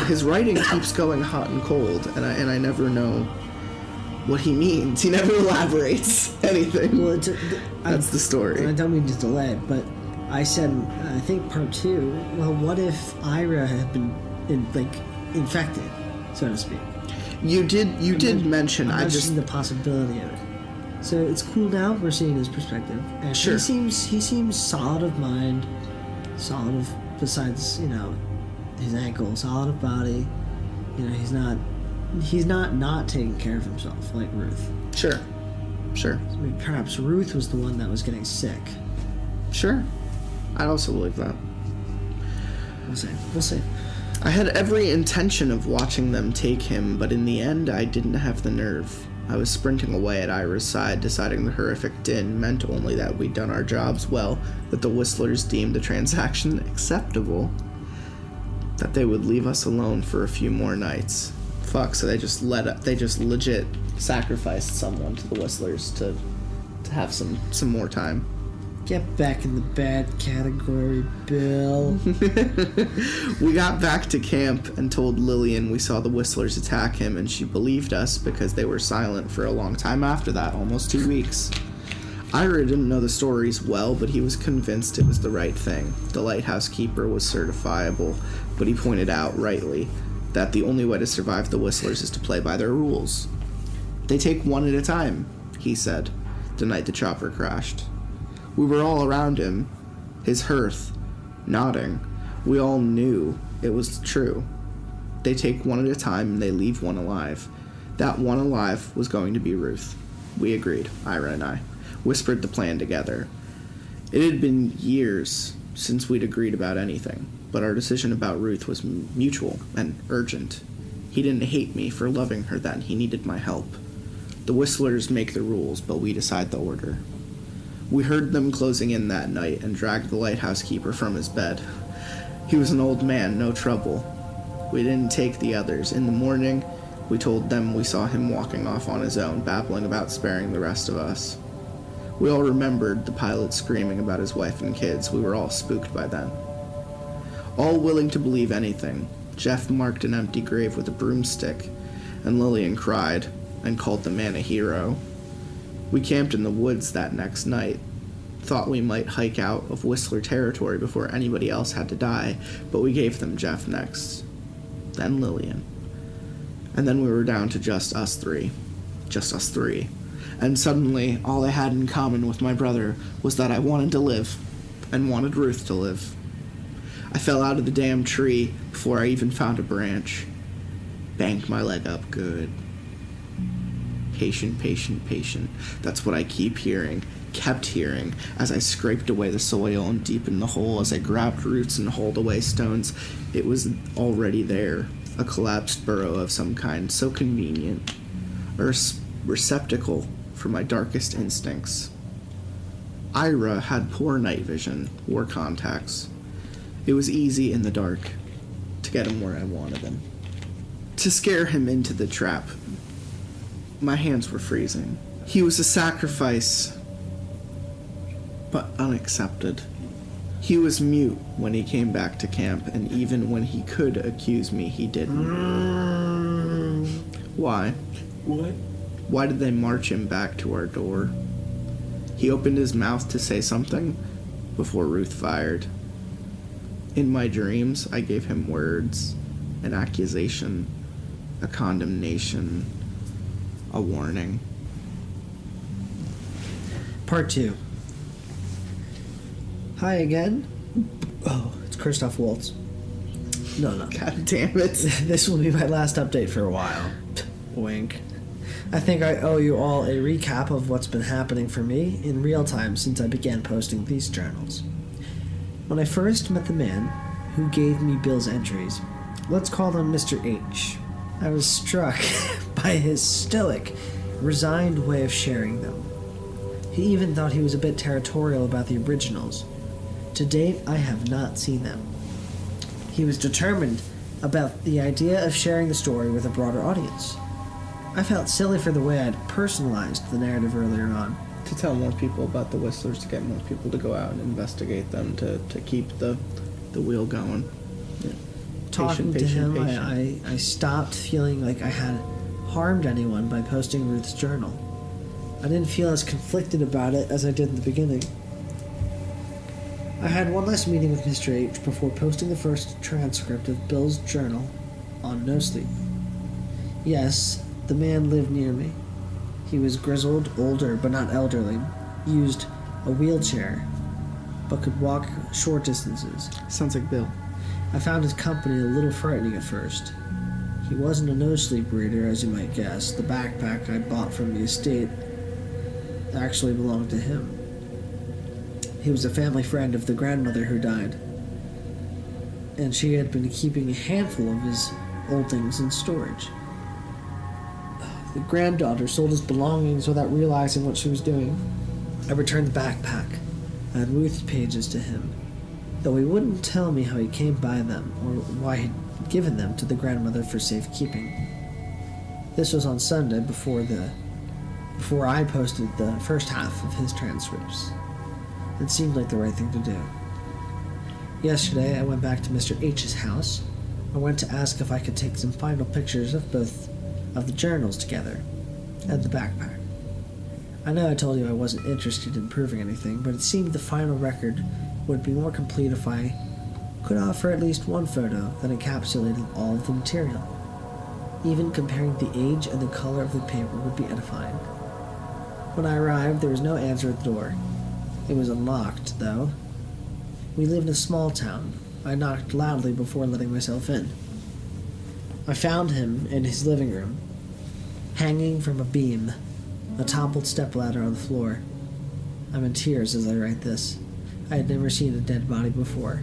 Speaker 2: His writing keeps going hot and cold, and I never know what he means. He never elaborates anything.
Speaker 4: Well,
Speaker 2: that's the story.
Speaker 4: I don't mean to delay it, but I said, I think part 2, well, what if Ira had been infected, so to speak?
Speaker 2: You did mention.
Speaker 4: I'm
Speaker 2: I just
Speaker 4: the possibility of it. So it's cool now. We're seeing his perspective. And
Speaker 2: Sure.
Speaker 4: He seems solid of mind, solid of, besides, his ankle, solid of body. He's not taking care of himself like Ruth.
Speaker 2: Sure.
Speaker 4: I mean, perhaps Ruth was the one that was getting sick.
Speaker 2: Sure. I also believe that.
Speaker 4: We'll see.
Speaker 2: I had every intention of watching them take him, but in the end, I didn't have the nerve. I was sprinting away at Ira's side, deciding the horrific din meant only that we'd done our jobs well, that the Whistlers deemed the transaction acceptable, that they would leave us alone for a few more nights. Fuck, so they just legit sacrificed someone to the Whistlers to have some more time.
Speaker 4: Get back in the bad category, Bill.
Speaker 2: We got back to camp and told Lillian we saw the Whistlers attack him, and she believed us because they were silent for a long time after that, almost 2 weeks. Ira didn't know the stories well, but he was convinced it was the right thing. The lighthouse keeper was certifiable, but he pointed out, rightly, that the only way to survive the Whistlers is to play by their rules. They take one at a time, he said, the night the chopper crashed. We were all around him, his hearth, nodding. We all knew it was true. They take one at a time and they leave one alive. That one alive was going to be Ruth. We agreed, Ira and I, whispered the plan together. It had been years since we'd agreed about anything, but our decision about Ruth was mutual and urgent. He didn't hate me for loving her then. He needed my help. The Whistlers make the rules, but we decide the order. We heard them closing in that night and dragged the lighthouse keeper from his bed. He was an old man, no trouble. We didn't take the others. In the morning, we told them we saw him walking off on his own, babbling about sparing the rest of us. We all remembered the pilot screaming about his wife and kids. We were all spooked by then. All willing to believe anything, Jeff marked an empty grave with a broomstick, and Lillian cried and called the man a hero. We camped in the woods that next night. Thought we might hike out of Whistler territory before anybody else had to die, but we gave them Jeff next. Then Lillian. And then we were down to just us three. Just us three. And suddenly, all I had in common with my brother was that I wanted to live, and wanted Ruth to live. I fell out of the damn tree before I even found a branch. Banked my leg up good. Patient, patient, patient. That's what I kept hearing, as I scraped away the soil and deepened the hole, as I grabbed roots and hauled away stones. It was already there, a collapsed burrow of some kind, so convenient. A receptacle for my darkest instincts. Ira had poor night vision, wore contacts. It was easy in the dark to get him where I wanted him. To scare him into the trap. My hands were freezing. He was a sacrifice, but unaccepted. He was mute when he came back to camp, and even when he could accuse me, he didn't. Why?
Speaker 3: What?
Speaker 2: Why did they march him back to our door? He opened his mouth to say something before Ruth fired. In my dreams, I gave him words, an accusation, a condemnation, a warning.
Speaker 4: Part 2. Hi again. Oh, it's Christoph Waltz. No.
Speaker 2: God damn it.
Speaker 4: This will be my last update for a while. Wink. I think I owe you all a recap of what's been happening for me in real time since I began posting these journals. When I first met the man who gave me Bill's entries, let's call him Mr. H, I was struck by his stoic, resigned way of sharing them. He even thought he was a bit territorial about the originals. To date, I have not seen them. He was determined about the idea of sharing the story with a broader audience. I felt silly for the way I'd personalized the narrative earlier on.
Speaker 2: To tell more people about the Whistlers, to get more people to go out and investigate them, to keep the wheel going. Yeah.
Speaker 4: Talking to him, I stopped feeling like I had harmed anyone by posting Ruth's journal. I didn't feel as conflicted about it as I did in the beginning. I had one last meeting with Mr. H before posting the first transcript of Bill's journal on No Sleep. Yes, the man lived near me. He was grizzled, older, but not elderly. Used a wheelchair, but could walk short distances.
Speaker 2: Sounds like Bill.
Speaker 4: I found his company a little frightening at first. He wasn't a no-sleep reader, as you might guess. The backpack I bought from the estate actually belonged to him. He was a family friend of the grandmother who died, and she had been keeping a handful of his old things in storage. The granddaughter sold his belongings without realizing what she was doing. I returned the backpack and Ruth's pages to him, though he wouldn't tell me how he came by them or why he'd given them to the grandmother for safekeeping. This was on Sunday before I posted the first half of his transcripts. It seemed like the right thing to do. Yesterday, I went back to Mr. H's house. I went to ask if I could take some final pictures of both of the journals together and the backpack. I know I told you I wasn't interested in proving anything, but it seemed the final record would be more complete if I could offer at least one photo that encapsulated all of the material. Even comparing the age and the color of the paper would be edifying. When I arrived, there was no answer at the door. It was unlocked, though. We live in a small town. I knocked loudly before letting myself in. I found him in his living room, hanging from a beam, a toppled stepladder on the floor. I'm in tears as I write this. I had never seen a dead body before.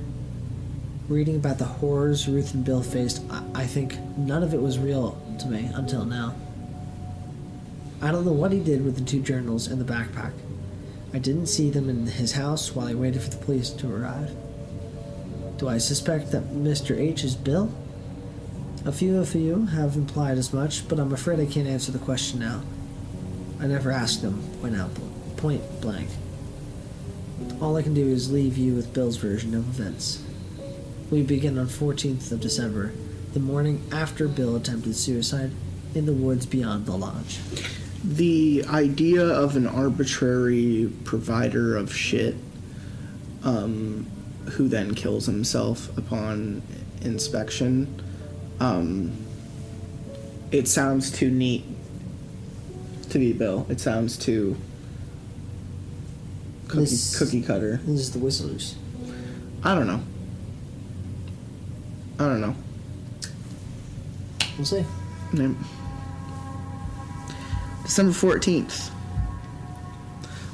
Speaker 4: Reading about the horrors Ruth and Bill faced, I think none of it was real to me until now. I don't know what he did with the two journals and the backpack. I didn't see them in his house while I waited for the police to arrive. Do I suspect that Mr. H is Bill? A few of you have implied as much, but I'm afraid I can't answer the question now. I never asked him point blank. All I can do is leave you with Bill's version of events. We begin on 14th of December, the morning after Bill attempted suicide in the woods beyond the lodge.
Speaker 2: The idea of an arbitrary provider of shit who then kills himself upon inspection, it sounds too neat to be Bill. It sounds too cookie cutter.
Speaker 4: This is the Whistlers.
Speaker 2: I don't know.
Speaker 4: We'll see.
Speaker 2: Yeah. December 14th.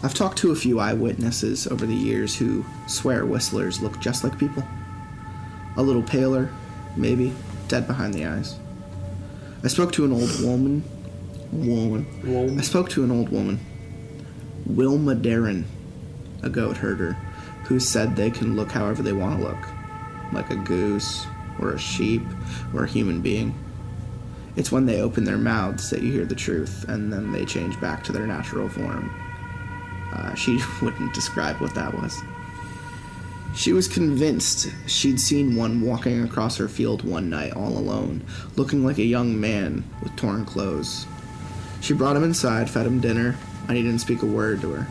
Speaker 2: I've talked to a few eyewitnesses over the years who swear whistlers look just like people. A little paler, maybe, dead behind the eyes. I spoke to an old woman. I spoke to an old woman, Wilma Darren, a goat herder, who said they can look however they want to look, like a goose, or a sheep, or a human being. It's when they open their mouths that you hear the truth, and then they change back to their natural form. She wouldn't describe what that was. She was convinced she'd seen one walking across her field one night all alone, looking like a young man with torn clothes. She brought him inside, fed him dinner, and he didn't speak a word to her.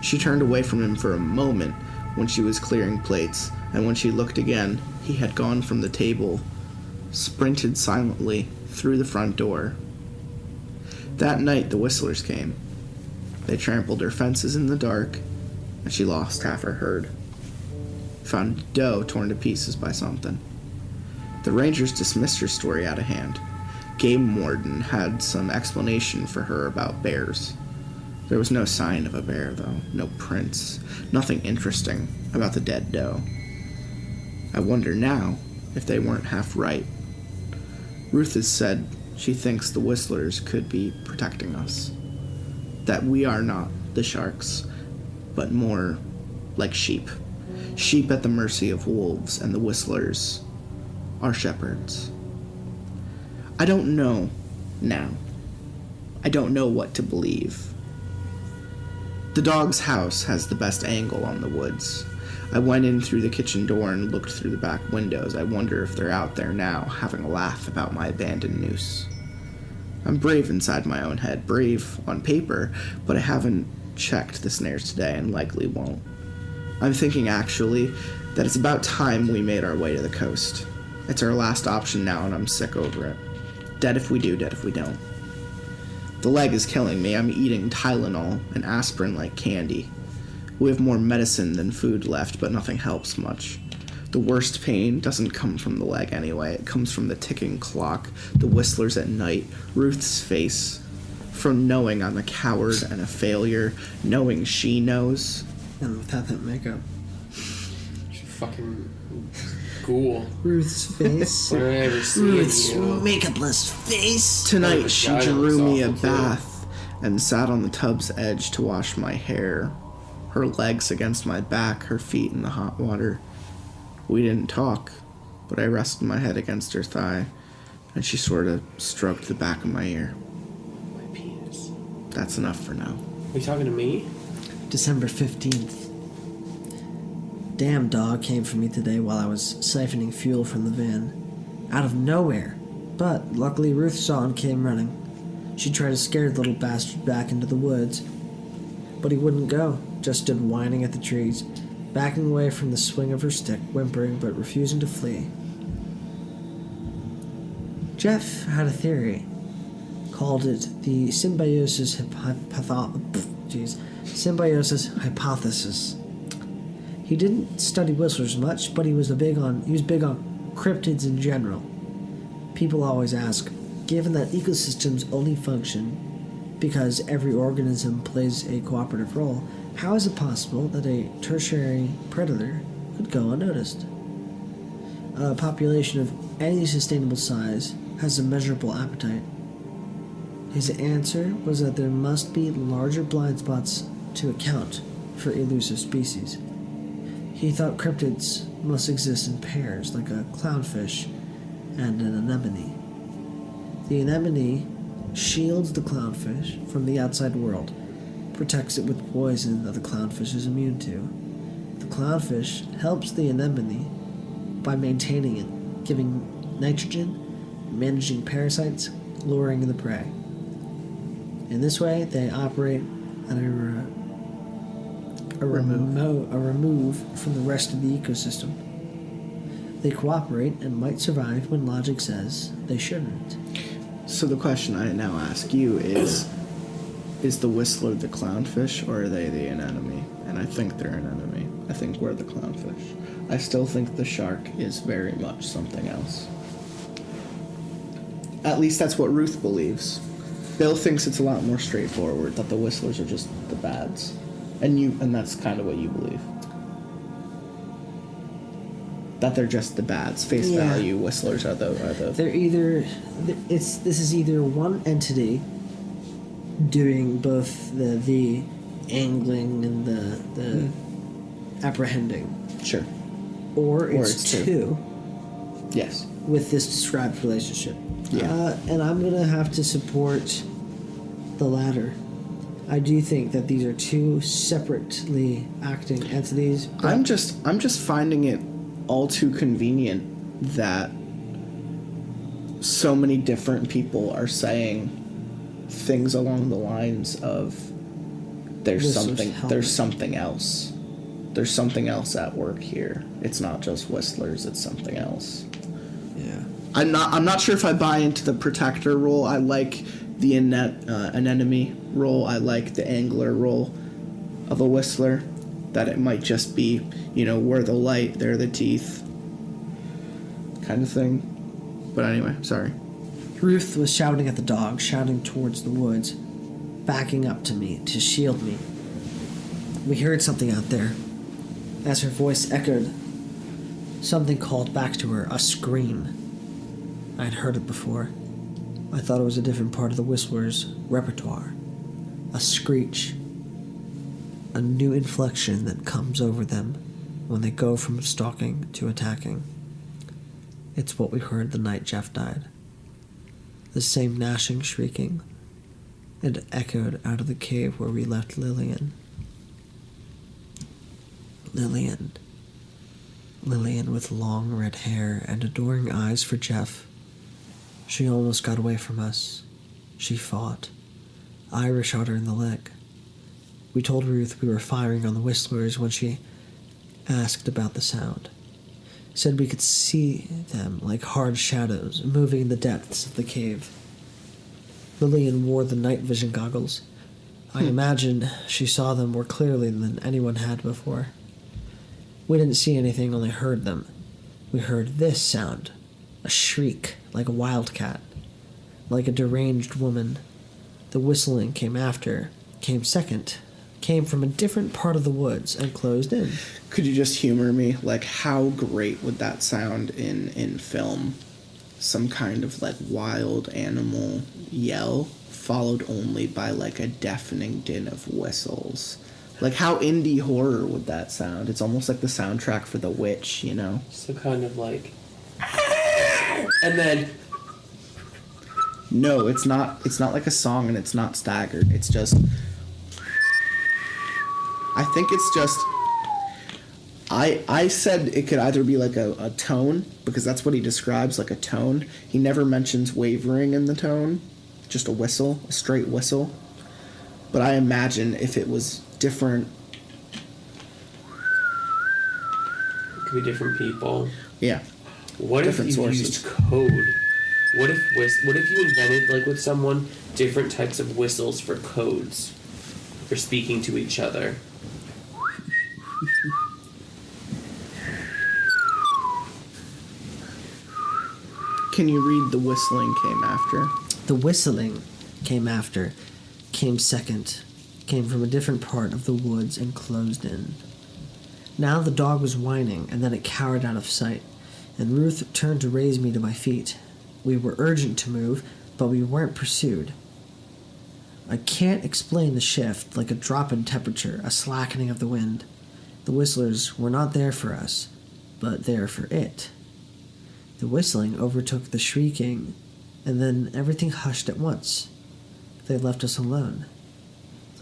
Speaker 2: She turned away from him for a moment when she was clearing plates, and when she looked again, he had gone from the table, sprinted silently through the front door. That night, the whistlers came. They trampled her fences in the dark, and she lost half her herd. Found doe torn to pieces by something. The rangers dismissed her story out of hand. Game warden had some explanation for her about bears. There was no sign of a bear, though. No prints. Nothing interesting about the dead doe. I wonder now if they weren't half right. Ruth has said she thinks the whistlers could be protecting us. That we are not the sharks, but more like sheep. Sheep at the mercy of wolves, and the whistlers are shepherds. I don't know now. I don't know what to believe. The dog's house has the best angle on the woods. I went in through the kitchen door and looked through the back windows. I wonder if they're out there now, having a laugh about my abandoned noose. I'm brave inside my own head, brave on paper, but I haven't checked the snares today and likely won't. I'm thinking, actually, that it's about time we made our way to the coast. It's our last option now, and I'm sick over it. Dead if we do, dead if we don't. The leg is killing me. I'm eating Tylenol and aspirin like candy. We have more medicine than food left, but nothing helps much. The worst pain doesn't come from the leg anyway. It comes from the ticking clock, the whistlers at night, Ruth's face, from knowing I'm a coward and a failure, knowing she knows.
Speaker 4: And without that makeup.
Speaker 3: Fucking ghoul.
Speaker 4: Ruth's face.
Speaker 3: When I ever see
Speaker 4: Ruth's
Speaker 3: you know,
Speaker 4: makeupless face.
Speaker 2: Tonight she drew me a
Speaker 3: awful, too.
Speaker 2: bath and sat on the tub's edge to wash my hair. Her legs against my back, her feet in the hot water. We didn't talk, but I rested my head against her thigh, and she sort of stroked the back of my ear.
Speaker 3: my penis.
Speaker 2: That's enough for now.
Speaker 3: Are you talking to me?
Speaker 4: December 15th. Damn dog came for me today while I was siphoning fuel from the van. Out of nowhere. But luckily Ruth saw and came running. She tried to scare the little bastard back into the woods. But he wouldn't go, just stood whining at the trees, backing away from the swing of her stick, whimpering but refusing to flee. Jeff had a theory. Called it the symbiosis hypothesis. He didn't study whistlers much, but he was big on cryptids in general. People always ask, given that ecosystems only function because every organism plays a cooperative role, how is it possible that a tertiary predator could go unnoticed? A population of any sustainable size has a measurable appetite. His answer was that there must be larger blind spots to account for elusive species. He thought cryptids must exist in pairs, like a clownfish and an anemone. The anemone shields the clownfish from the outside world, protects it with poison that the clownfish is immune to. The clownfish helps the anemone by maintaining it, giving nitrogen, managing parasites, luring the prey. In this way, they operate at a remove from the rest of the ecosystem. They cooperate and might survive when logic says they shouldn't.
Speaker 2: So the question I now ask you is the whistler the clownfish, or are they the anemone? And I think they're an enemy. I think we're the clownfish. I still think the shark is very much something else. At least that's what Ruth believes. Bill thinks it's a lot more straightforward, that the whistlers are just the bads. And that's kind of what you believe. That they're just the bads. Face value, whistlers are the
Speaker 4: They're either this is either one entity doing both the angling and the apprehending.
Speaker 2: Sure.
Speaker 4: Or it's two.
Speaker 2: Yes.
Speaker 4: With this described relationship.
Speaker 2: Yeah.
Speaker 4: And I'm gonna have to support the latter. I do think that these are two separately acting entities.
Speaker 2: I'm just finding it all too convenient that so many different people are saying things along the lines of there's something else. There's something else at work here. It's not just whistlers, it's something else.
Speaker 4: Yeah.
Speaker 2: I'm not sure if I buy into the protector role. I like the anemone role. I like the angler role of a whistler. That it might just be, we're the light, they're the teeth, kind of thing. But anyway, sorry.
Speaker 4: Ruth was shouting at the dog, shouting towards the woods, backing up to me to shield me. We heard something out there. As her voice echoed, something called back to her, a scream. I'd heard it before. I thought it was a different part of the Whistler's repertoire. A screech. A new inflection that comes over them when they go from stalking to attacking. It's what we heard the night Jeff died. The same gnashing shrieking. It echoed out of the cave where we left Lillian. Lillian with long red hair and adoring eyes for Jeff. She almost got away from us. She fought. Ira shot her in the leg. We told Ruth we were firing on the whistlers when she asked about the sound. Said we could see them like hard shadows moving in the depths of the cave. Lillian wore the night vision goggles. I imagine she saw them more clearly than anyone had before. We didn't see anything, only heard them. We heard this sound, a shriek, like a wildcat, like a deranged woman. The whistling came after, came second, came from a different part of the woods and closed in.
Speaker 2: Could you just humor me? Like, how great would that sound in film? Some kind of, like, wild animal yell, followed only by, like, a deafening din of whistles. Like, how indie horror would that sound? It's almost like the soundtrack for The Witch, you know?
Speaker 3: So kind of like... And then...
Speaker 2: No, it's not like a song, and it's not staggered. It's just... I think it's just... I said it could either be like a tone, because that's what he describes, like a tone. He never mentions wavering in the tone. Just a whistle, a straight whistle. But I imagine if it was different...
Speaker 3: It could be different people.
Speaker 2: Yeah.
Speaker 3: What
Speaker 2: Different
Speaker 3: if you
Speaker 2: sources.
Speaker 3: used code? What if you invented, like with someone, different types of whistles for codes? For speaking to each other?
Speaker 2: Can you read the whistling came after?
Speaker 4: The whistling came after, came second, came from a different part of the woods and closed in. Now the dog was whining, and then it cowered out of sight, and Ruth turned to raise me to my feet. We were urgent to move, but we weren't pursued. I can't explain the shift, like a drop in temperature, a slackening of the wind. The whistlers were not there for us, but there for it. The whistling overtook the shrieking, and then everything hushed at once. They left us alone.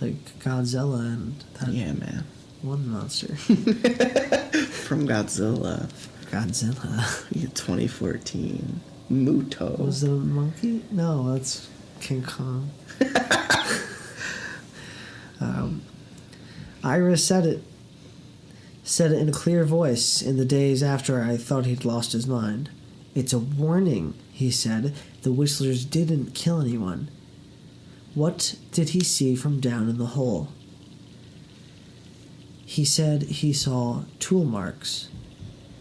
Speaker 4: Like Godzilla and that
Speaker 2: Yeah, man.
Speaker 4: one monster.
Speaker 2: From Godzilla.
Speaker 4: Godzilla.
Speaker 2: 2014. Muto.
Speaker 4: Was it a monkey? No, that's King Kong. Ira said it in a clear voice in the days after I thought he'd lost his mind. It's a warning, he said. The whistlers didn't kill anyone. What did he see from down in the hole? He said he saw tool marks.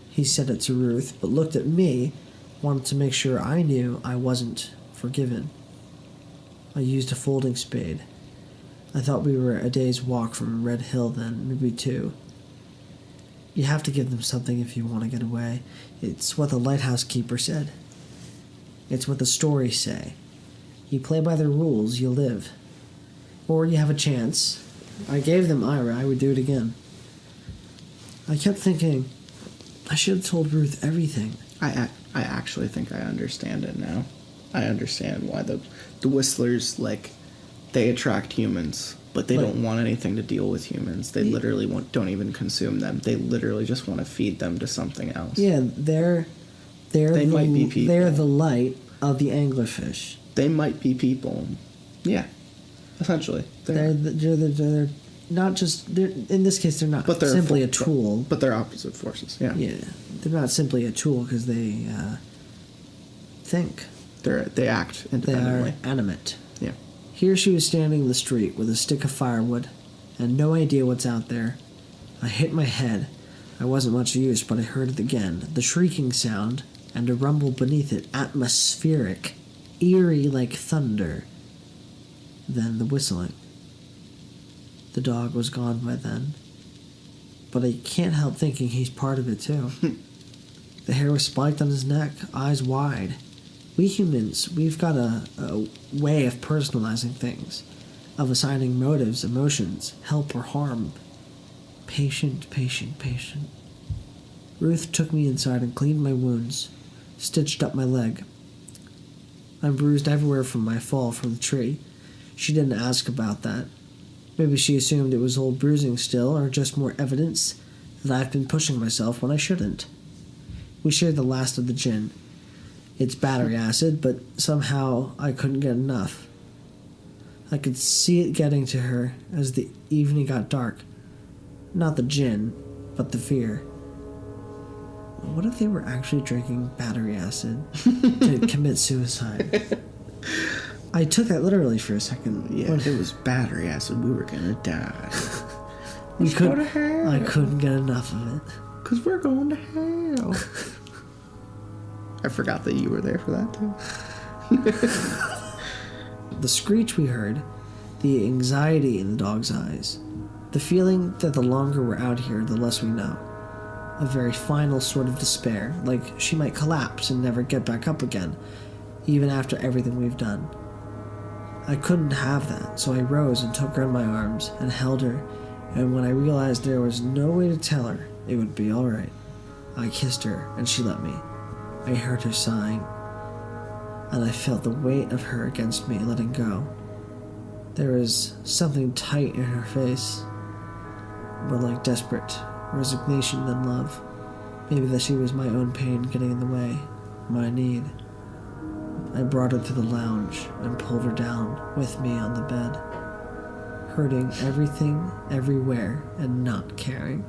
Speaker 4: He said it to Ruth, but looked at me, wanted to make sure I knew I wasn't forgiven. I used a folding spade. I thought we were a day's walk from Red Hill then, maybe two. You have to give them something if you want to get away. It's what the lighthouse keeper said. It's what the stories say. You play by the rules, you live. Or you have a chance. I gave them Ira, I would do it again. I kept thinking, I should have told Ruth everything.
Speaker 2: I actually think I understand it now. I understand why the whistlers, like, they attract humans, but they don't want anything to deal with humans. They literally don't even consume them. They literally just want to feed them to something else.
Speaker 4: Yeah, they
Speaker 2: might be people.
Speaker 4: They're the light of the anglerfish.
Speaker 2: They might be people. Yeah, essentially.
Speaker 4: They're not just. In this case, they're not
Speaker 2: But they're
Speaker 4: simply a tool.
Speaker 2: But they're opposite forces. Yeah.
Speaker 4: Yeah, they're not simply a tool because they think.
Speaker 2: They act
Speaker 4: They
Speaker 2: independently.
Speaker 4: are animate.
Speaker 2: Yeah.
Speaker 4: Here she was standing in the street with a stick of firewood and no idea what's out there. I hit my head. I wasn't much use, but I heard it again. The shrieking sound and a rumble beneath it, atmospheric, eerie like thunder. Then the whistling. The dog was gone by then. But I can't help thinking he's part of it too. The hair was spiked on his neck, eyes wide. We humans, we've got a way of personalizing things, of assigning motives, emotions, help or harm. Patient, patient, patient. Ruth took me inside and cleaned my wounds, stitched up my leg. I'm bruised everywhere from my fall from the tree. She didn't ask about that. Maybe she assumed it was old bruising still, or just more evidence that I've been pushing myself when I shouldn't. We shared the last of the gin. It's battery acid, but somehow I couldn't get enough. I could see it getting to her as the evening got dark. Not the gin, but the fear. What if they were actually drinking battery acid to commit suicide? I took that literally for a second.
Speaker 2: Yeah, it was battery acid. We were gonna die.
Speaker 4: I couldn't get enough of it.
Speaker 2: Because we're going to hell. I forgot that you were there for that, too.
Speaker 4: The screech we heard, the anxiety in the dog's eyes, the feeling that the longer we're out here, the less we know. A very final sort of despair, like she might collapse and never get back up again, even after everything we've done. I couldn't have that, so I rose and took her in my arms and held her, and when I realized there was no way to tell her it would be alright, I kissed her and she let me. I heard her sighing, and I felt the weight of her against me letting go. There was something tight in her face, more like desperate resignation than love. Maybe that she was my own pain getting in the way, my need. I brought her to the lounge and pulled her down with me on the bed, hurting everything, everywhere, and not caring.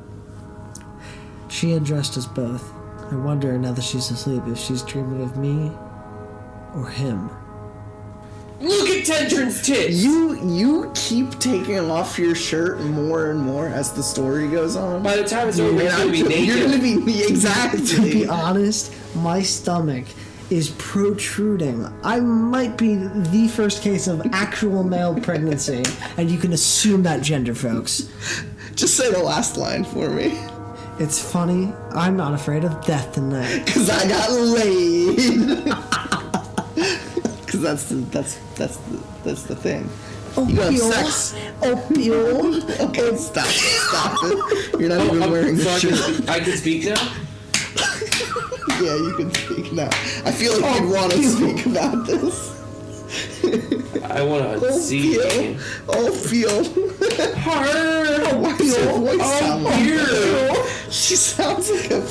Speaker 4: She undressed us both. I wonder, now that she's asleep, if she's dreaming of me or him.
Speaker 3: Look at Tenron's tits!
Speaker 2: You keep taking off your shirt more and more as the story goes on.
Speaker 3: By the time it's over, you're gonna be naked.
Speaker 2: You're gonna be exactly.
Speaker 4: To be honest, my stomach is protruding. I might be the first case of actual male pregnancy, and you can assume that gender, folks.
Speaker 2: Just say the last line for me.
Speaker 4: It's funny, I'm not afraid of death tonight.
Speaker 2: 'Cause I got laid. 'Cause that's the thing. You have sex.
Speaker 4: Opio.
Speaker 2: Okay, stop it. You're not even wearing the shirt.
Speaker 3: I can speak now?
Speaker 2: Yeah, you can speak now. I feel like you'd want to speak about this.
Speaker 3: I want to see.
Speaker 2: Feel.
Speaker 3: Her.
Speaker 2: Why does her voice sound like
Speaker 3: dear.
Speaker 2: that? She sounds like a.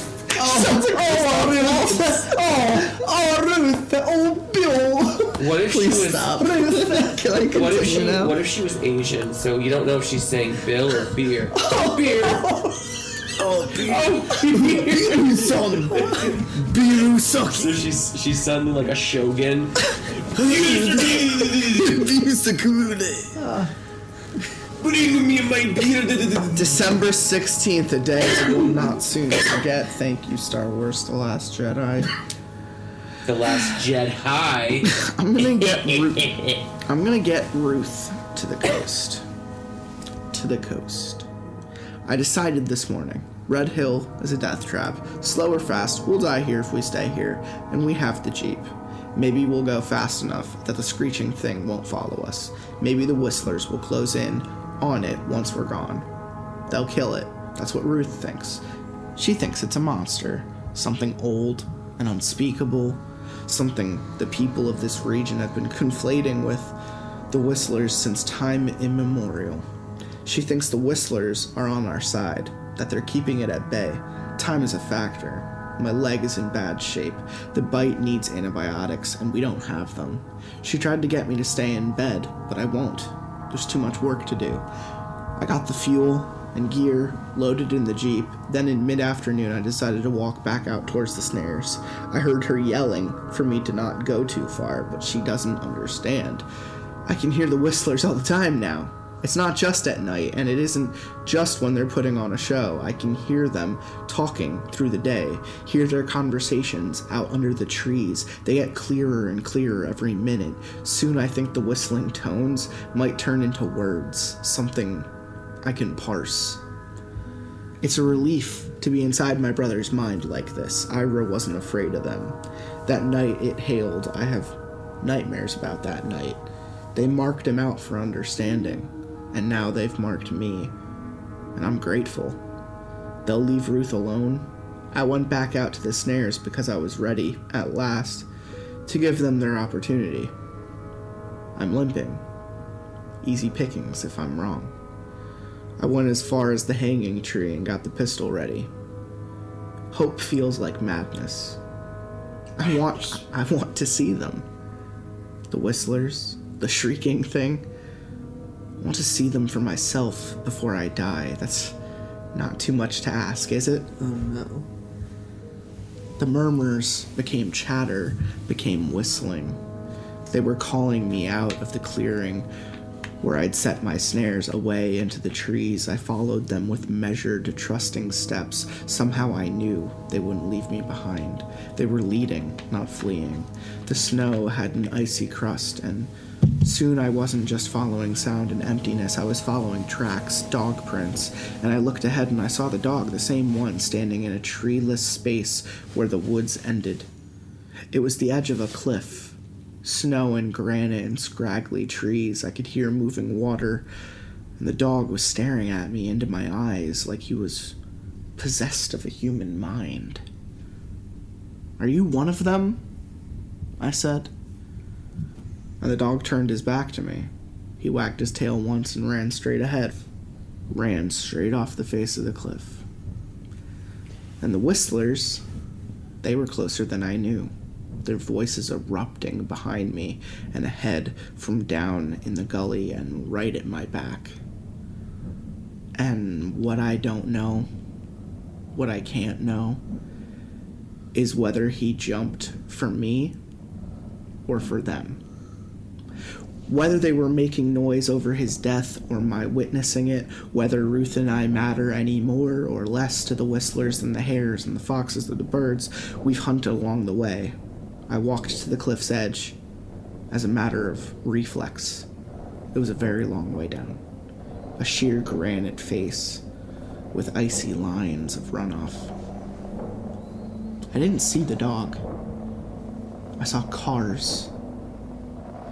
Speaker 2: Bill.
Speaker 3: What if
Speaker 2: Please
Speaker 3: she was?
Speaker 2: stop. Can I continue now?
Speaker 3: What if she was Asian? So you don't know if she's saying Bill or beer. Oh, beer.
Speaker 2: So
Speaker 3: she's suddenly like a shogun.
Speaker 2: December 16th, a day I will not soon forget. Thank you, Star Wars: The Last Jedi.
Speaker 3: The Last Jedi.
Speaker 2: I'm gonna get Ruth to the coast. To the coast. I decided this morning. Red Hill is a death trap. Slow or fast, we'll die here if we stay here, and we have the Jeep. Maybe we'll go fast enough that the screeching thing won't follow us. Maybe the Whistlers will close in on it once we're gone. They'll kill it. That's what Ruth thinks. She thinks it's a monster. Something old and unspeakable. Something the people of this region have been conflating with the Whistlers since time immemorial. She thinks the Whistlers are on our side, that they're keeping it at bay. Time is a factor. My leg is in bad shape. The bite needs antibiotics, and we don't have them. She tried to get me to stay in bed, but I won't. There's too much work to do. I got the fuel and gear loaded in the Jeep. Then in mid-afternoon, I decided to walk back out towards the snares. I heard her yelling for me to not go too far, but she doesn't understand. I can hear the Whistlers all the time now. It's not just at night, and it isn't just when they're putting on a show. I can hear them talking through the day, hear their conversations out under the trees. They get clearer and clearer every minute. Soon I think the whistling tones might turn into words, something I can parse. It's a relief to be inside my brother's mind like this. Ira wasn't afraid of them. That night it hailed. I have nightmares about that night. They marked him out for understanding. And now they've marked me, and I'm grateful. They'll leave Ruth alone. I went back out to the snares because I was ready, at last, to give them their opportunity. I'm limping. Easy pickings if I'm wrong. I went as far as the hanging tree and got the pistol ready. Hope feels like madness. I want to see them. The Whistlers, the shrieking thing. I want to see them for myself before I die. That's not too much to ask, is it?
Speaker 4: Oh no.
Speaker 2: The murmurs became chatter, became whistling. They were calling me out of the clearing where I'd set my snares away into the trees. I followed them with measured, trusting steps. Somehow I knew they wouldn't leave me behind. They were leading, not fleeing. The snow had an icy crust, and soon I wasn't just following sound and emptiness. I was following tracks, dog prints, and I looked ahead and I saw the dog, the same one, standing in a treeless space where the woods ended. It was the edge of a cliff. Snow and granite and scraggly trees. I could hear moving water, and the dog was staring at me into my eyes like he was possessed of a human mind. "Are you one of them?" I said. And the dog turned his back to me. He wagged his tail once and ran straight ahead. Ran straight off the face of the cliff. And the whistlers, they were closer than I knew. Their voices erupting behind me and ahead from down in the gully and right at my back. And what I don't know, what I can't know, is whether he jumped for me or for them. Whether they were making noise over his death or my witnessing it, whether Ruth and I matter any more or less to the whistlers than the hares and the foxes or the birds we've hunted along the way. I walked to the cliff's edge as a matter of reflex. It was a very long way down. A sheer granite face with icy lines of runoff. I didn't see the dog. I saw cars.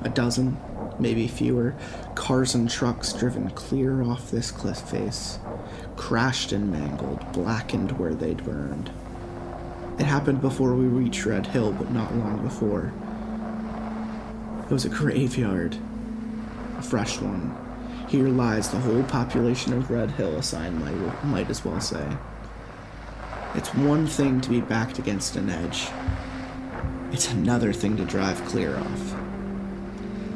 Speaker 2: A dozen, maybe fewer, cars and trucks driven clear off this cliff face, crashed and mangled, blackened where they'd burned. It happened before we reached Red Hill, but not long before. It was a graveyard. A fresh one. Here lies the whole population of Red Hill, a sign might as well say. It's one thing to be backed against an edge. It's another thing to drive clear off.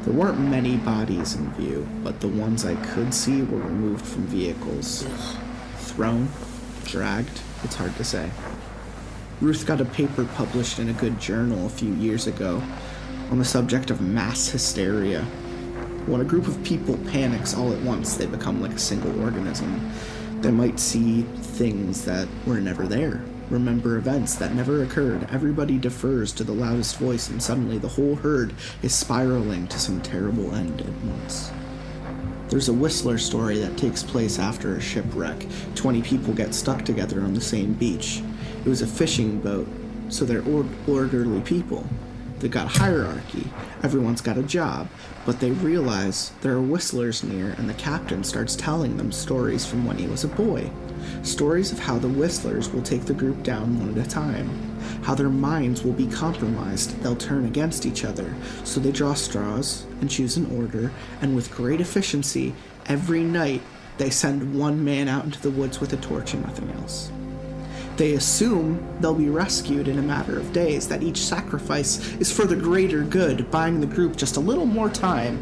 Speaker 2: There weren't many bodies in view, but the ones I could see were removed from vehicles. Thrown, dragged, it's hard to say. Ruth got a paper published in a good journal a few years ago on the subject of mass hysteria. When a group of people panics all at once, they become like a single organism. They might see things that were never there, remember events that never occurred. Everybody defers to the loudest voice, and suddenly the whole herd is spiraling to some terrible end at once. There's a Whistler story that takes place after a shipwreck. 20 people get stuck together on the same beach. It was a fishing boat, so they're orderly people. They've got hierarchy, everyone's got a job, but they realize there are whistlers near, and the captain starts telling them stories from when he was a boy. Stories of how the whistlers will take the group down one at a time, how their minds will be compromised, they'll turn against each other, so they draw straws and choose an order, and with great efficiency, every night they send one man out into the woods with a torch and nothing else. They assume they'll be rescued in a matter of days, that each sacrifice is for the greater good, buying the group just a little more time.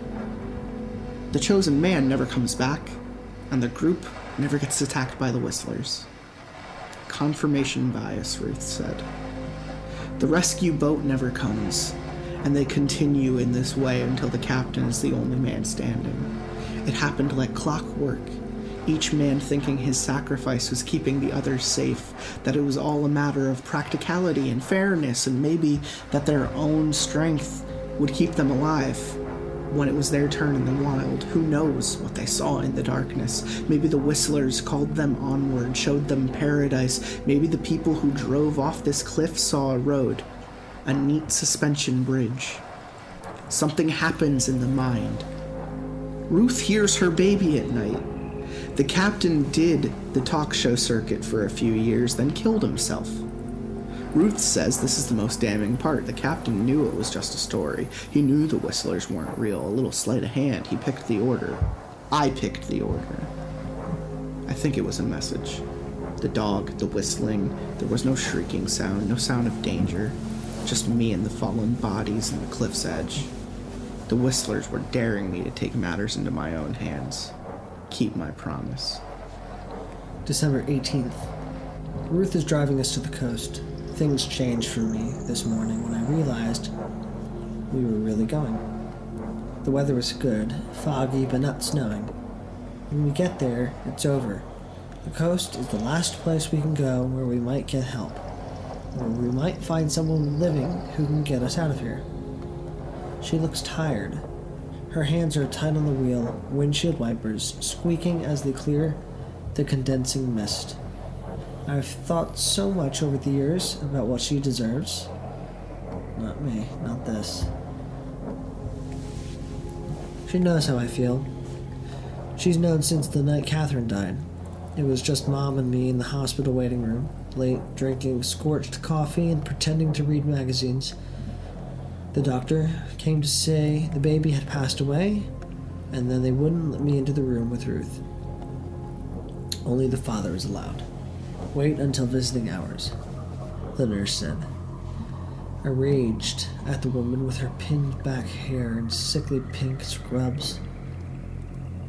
Speaker 2: The chosen man never comes back, and the group never gets attacked by the whistlers. Confirmation bias, Ruth said. The rescue boat never comes, and they continue in this way until the captain is the only man standing. It happened like clockwork. Each man thinking his sacrifice was keeping the others safe, that it was all a matter of practicality and fairness, and maybe that their own strength would keep them alive. When it was their turn in the wild, who knows what they saw in the darkness? Maybe the whistlers called them onward, showed them paradise. Maybe the people who drove off this cliff saw a road, a neat suspension bridge. Something happens in the mind. Ruth hears her baby at night. The captain did the talk show circuit for a few years, then killed himself. Ruth says this is the most damning part. The captain knew it was just a story. He knew the whistlers weren't real. A little sleight of hand. He picked the order. I picked the order. I think it was a message. The dog, the whistling. There was no shrieking sound, no sound of danger. Just me and the fallen bodies and the cliff's edge. The whistlers were daring me to take matters into my own hands. Keep my promise.
Speaker 4: December 18th. Ruth is driving us to the coast. Things changed for me this morning when I realized we were really going. The weather was good, foggy but not snowing. When we get there, it's over. The coast is the last place we can go where we might get help. Or we might find someone living who can get us out of here. She looks tired. Her hands are tight on the wheel, windshield wipers squeaking as they clear the condensing mist. I've thought so much over the years about what she deserves. Not me, not this. She knows how I feel. She's known since the night Catherine died. It was just Mom and me in the hospital waiting room, late, drinking scorched coffee and pretending to read magazines. The doctor came to say the baby had passed away, and then they wouldn't let me into the room with Ruth. Only the father was allowed. Wait until visiting hours, the nurse said. I raged at the woman with her pinned back hair and sickly pink scrubs.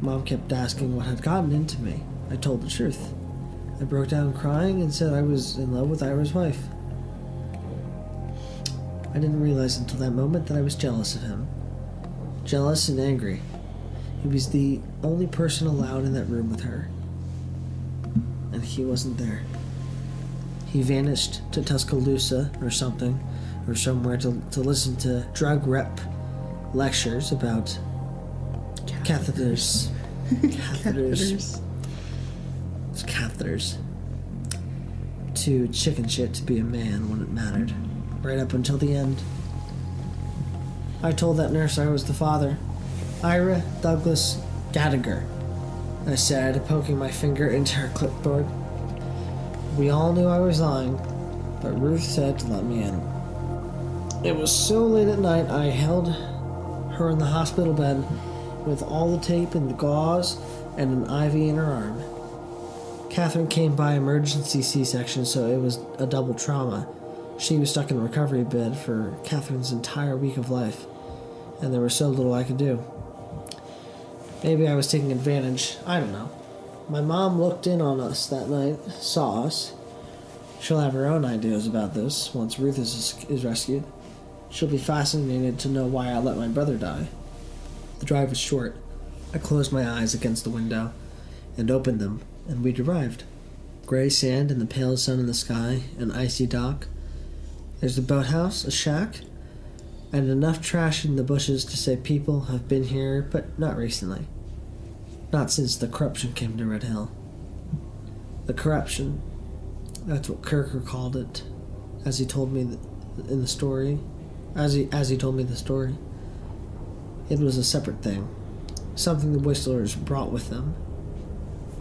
Speaker 4: Mom kept asking what had gotten into me. I told the truth. I broke down crying and said I was in love with Ira's wife. I didn't realize until that moment that I was jealous of him. Jealous and angry. He was the only person allowed in that room with her. And he wasn't there. He vanished to Tuscaloosa or something, or somewhere to listen to drug rep lectures about catheters. Catheters. It's catheters. Too chicken shit to be a man when it mattered. Right up until the end. I told that nurse I was the father. Ira Douglas Gadiger, I said, poking my finger into her clipboard. We all knew I was lying, but Ruth said to let me in. It was so late at night I held her in the hospital bed with all the tape and the gauze and an IV in her arm. Catherine came by emergency C-section, so it was a double trauma. She was stuck in a recovery bed for Catherine's entire week of life, and there was so little I could do. Maybe I was taking advantage. I don't know. My mom looked in on us that night, saw us. She'll have her own ideas about this once Ruth is rescued. She'll be fascinated to know why I let my brother die. The drive was short. I closed my eyes against the window and opened them, and we'd arrived. Gray sand and the pale sun in the sky, an icy dock. There's a boathouse, a shack, and enough trash in the bushes to say people have been here, but not recently. Not since the corruption came to Red Hill. The corruption, that's what Kirker called it, as he told me in the story. As he told me the story. It was a separate thing, something the Whistlers brought with them.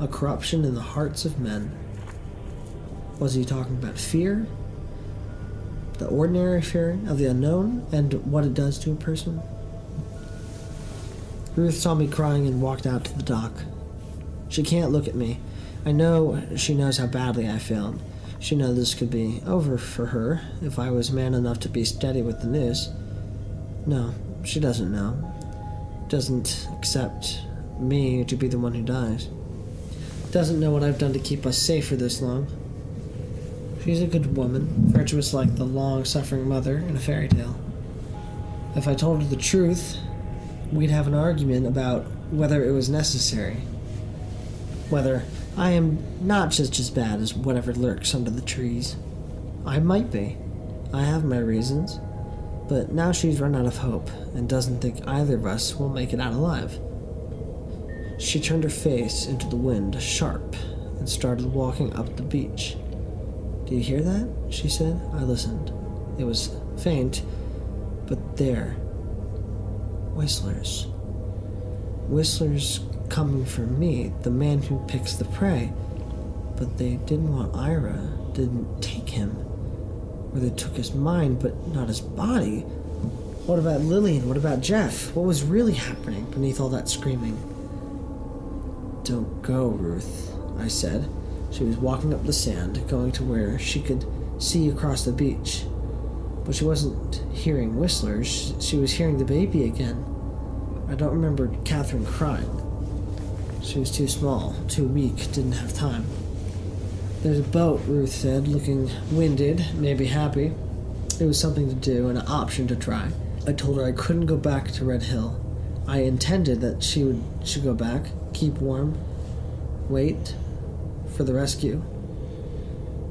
Speaker 4: A corruption in the hearts of men. Was he talking about fear? The ordinary fear of the unknown and what it does to a person? Ruth saw me crying and walked out to the dock. She can't look at me. I know she knows how badly I failed. She knows this could be over for her if I was man enough to be steady with the news. No, she doesn't know. Doesn't accept me to be the one who dies. Doesn't know what I've done to keep us safe for this long. She's a good woman, virtuous like the long-suffering mother in a fairy tale. If I told her the truth, we'd have an argument about whether it was necessary. Whether I am not just as bad as whatever lurks under the trees. I might be. I have my reasons. But now she's run out of hope and doesn't think either of us will make it out alive. She turned her face into the wind, sharp, and started walking up the beach. Do you hear that? She said. I listened. It was faint, but there. Whistlers. Whistlers coming for me, the man who picks the prey. But they didn't want Ira, didn't take him. Or they took his mind, but not his body. What about Lillian? What about Jeff? What was really happening beneath all that screaming? Don't go, Ruth, I said. She was walking up the sand, going to where she could see across the beach. But she wasn't hearing Whistlers. She was hearing the baby again. I don't remember Catherine crying. She was too small, too weak, didn't have time. There's a boat, Ruth said, looking winded, maybe happy. It was something to do, an option to try. I told her I couldn't go back to Red Hill. I intended that she should go back, keep warm, wait for the rescue.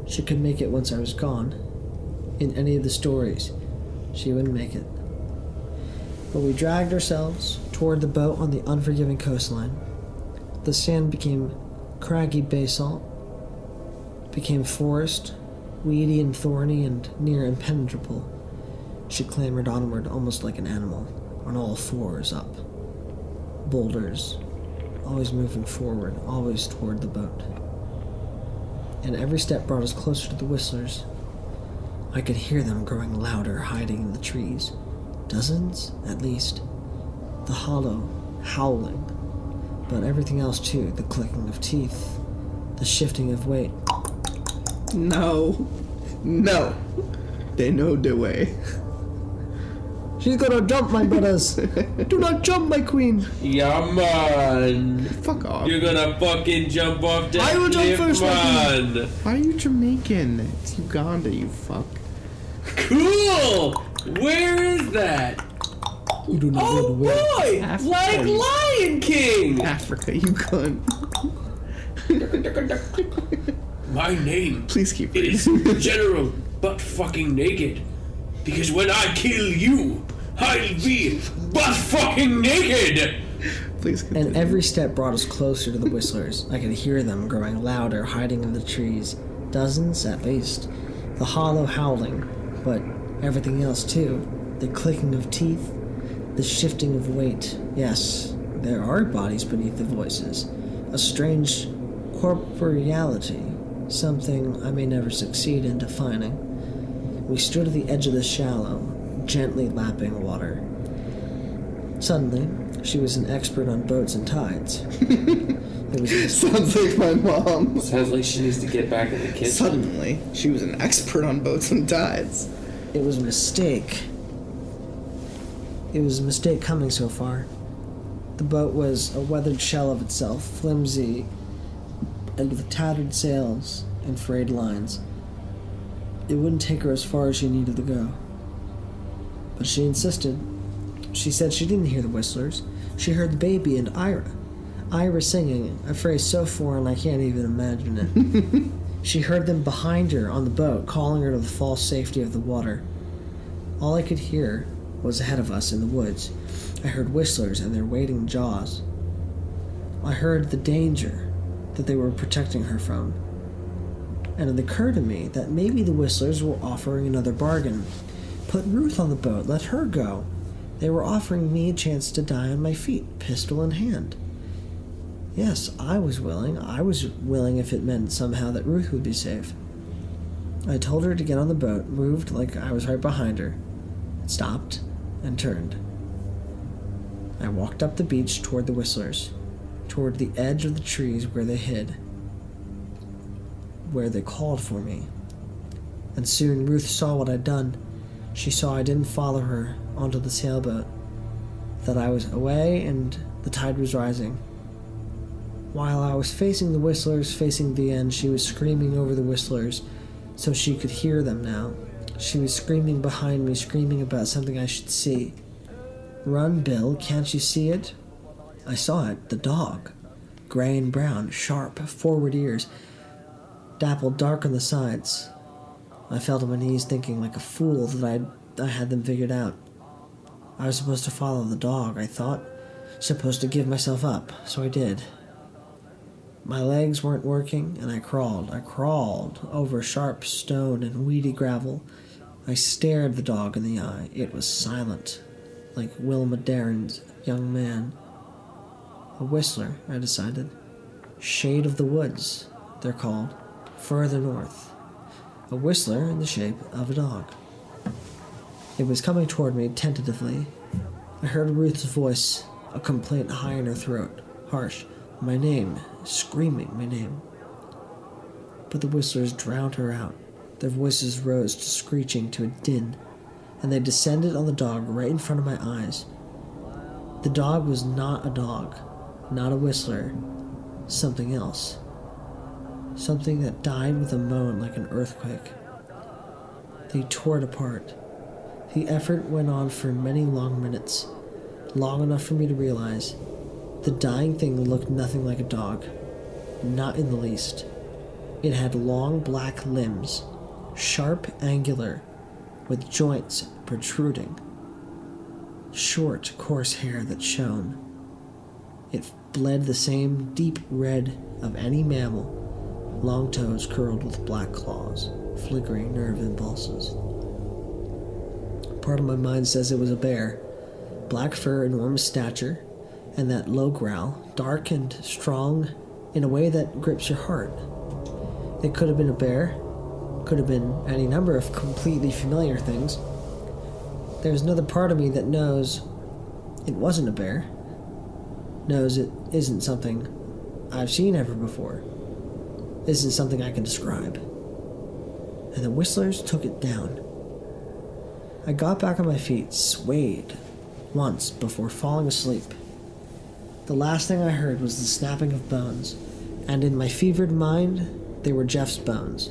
Speaker 4: She could make it once I was gone. In any of the stories, she wouldn't make it. But we dragged ourselves toward the boat on the unforgiving coastline. The sand became craggy basalt, became forest, weedy and thorny and near impenetrable. She clambered onward almost like an animal, on all fours up. Boulders, always moving forward, always toward the boat. And every step brought us closer to the whistlers. I could hear them growing louder, hiding in the trees. Dozens, at least. The hollow, howling. But everything else too, the clicking of teeth, the shifting of weight.
Speaker 2: No. They know the way.
Speaker 4: She's gonna jump, my brothers. Do not jump, my queen.
Speaker 3: Yeah, man.
Speaker 2: Fuck off.
Speaker 3: You're gonna fucking jump off that
Speaker 4: I will jump
Speaker 3: cliff,
Speaker 4: first, my
Speaker 3: man.
Speaker 2: Why are you Jamaican? It's Uganda, you fuck.
Speaker 3: Cool. Where is that?
Speaker 4: You do not know the way.
Speaker 3: Boy,
Speaker 2: Africa.
Speaker 3: like Lion King.
Speaker 2: Africa, you cunt.
Speaker 3: My name
Speaker 2: Please keep
Speaker 3: is
Speaker 2: reading.
Speaker 3: General Butt Fucking Naked. Because when I kill you, I'll be butt fucking naked.
Speaker 2: Please continue.
Speaker 4: And every step brought us closer to the whistlers. I could hear them growing louder, hiding in the trees. Dozens, at least. The hollow howling, but everything else too. The clicking of teeth, the shifting of weight. Yes, there are bodies beneath the voices. A strange corporeality, something I may never succeed in defining. We stood at the edge of the shallow, gently lapping water. Suddenly, she was an expert on boats and tides. It was
Speaker 2: Sounds like my mom.
Speaker 3: Sounds like she needs to get back in the kitchen.
Speaker 2: Suddenly, she was an expert on boats and tides.
Speaker 4: It was a mistake. It was a mistake coming so far. The boat was a weathered shell of itself, flimsy, and with tattered sails and frayed lines. It wouldn't take her as far as she needed to go. But she insisted. She said she didn't hear the whistlers. She heard the baby and Ira. Ira singing, a phrase so foreign I can't even imagine it. She heard them behind her on the boat, calling her to the false safety of the water. All I could hear was ahead of us in the woods. I heard whistlers and their waiting jaws. I heard the danger that they were protecting her from. And it occurred to me that maybe the whistlers were offering another bargain. Put Ruth on the boat, let her go. They were offering me a chance to die on my feet, pistol in hand. Yes, I was willing. I was willing if it meant somehow that Ruth would be safe. I told her to get on the boat, moved like I was right behind her, stopped, and turned. I walked up the beach toward the whistlers, toward the edge of the trees where they hid, where they called for me. And soon Ruth saw what I'd done. She saw I didn't follow her onto the sailboat, that I was away and the tide was rising. While I was facing the whistlers, facing the end, she was screaming over the whistlers so she could hear them now. She was screaming behind me, screaming about something I should see. Run, Bill, can't you see it? I saw it, the dog. Gray and brown, sharp, forward ears, dappled dark on the sides. I fell to my knees thinking like a fool that I had them figured out. I was supposed to follow the dog, I thought. Supposed to give myself up, so I did. My legs weren't working, and I crawled over sharp stone and weedy gravel. I stared the dog in the eye. It was silent, like Wilma Darren's young man. A whistler, I decided. Shade of the woods, they're called, further north. A whistler in the shape of a dog. It was coming toward me tentatively. I heard Ruth's voice, a complaint high in her throat, harsh. My name, screaming my name. But the whistlers drowned her out. Their voices rose to screeching to a din, and they descended on the dog right in front of my eyes. The dog was not a dog, not a whistler, something else. Something that died with a moan like an earthquake. They tore it apart. The effort went on for many long minutes. long enough for me to realize the dying thing looked nothing like a dog. Not in the least. It had long black limbs, sharp, angular, with joints protruding. Short, coarse hair that shone. It bled the same deep red of any mammal, long toes curled with black claws, flickering nerve impulses. Part of my mind says it was a bear. Black fur, enormous stature, and that low growl, dark and strong in a way that grips your heart. It could have been a bear, could have been any number of completely familiar things. There's another part of me that knows it wasn't a bear, knows it isn't something I've seen ever before, isn't something I can describe. And the Whistlers took it down. I got back on my feet, swayed once before falling asleep. The last thing I heard was the snapping of bones, and in my fevered mind, they were Jeff's bones,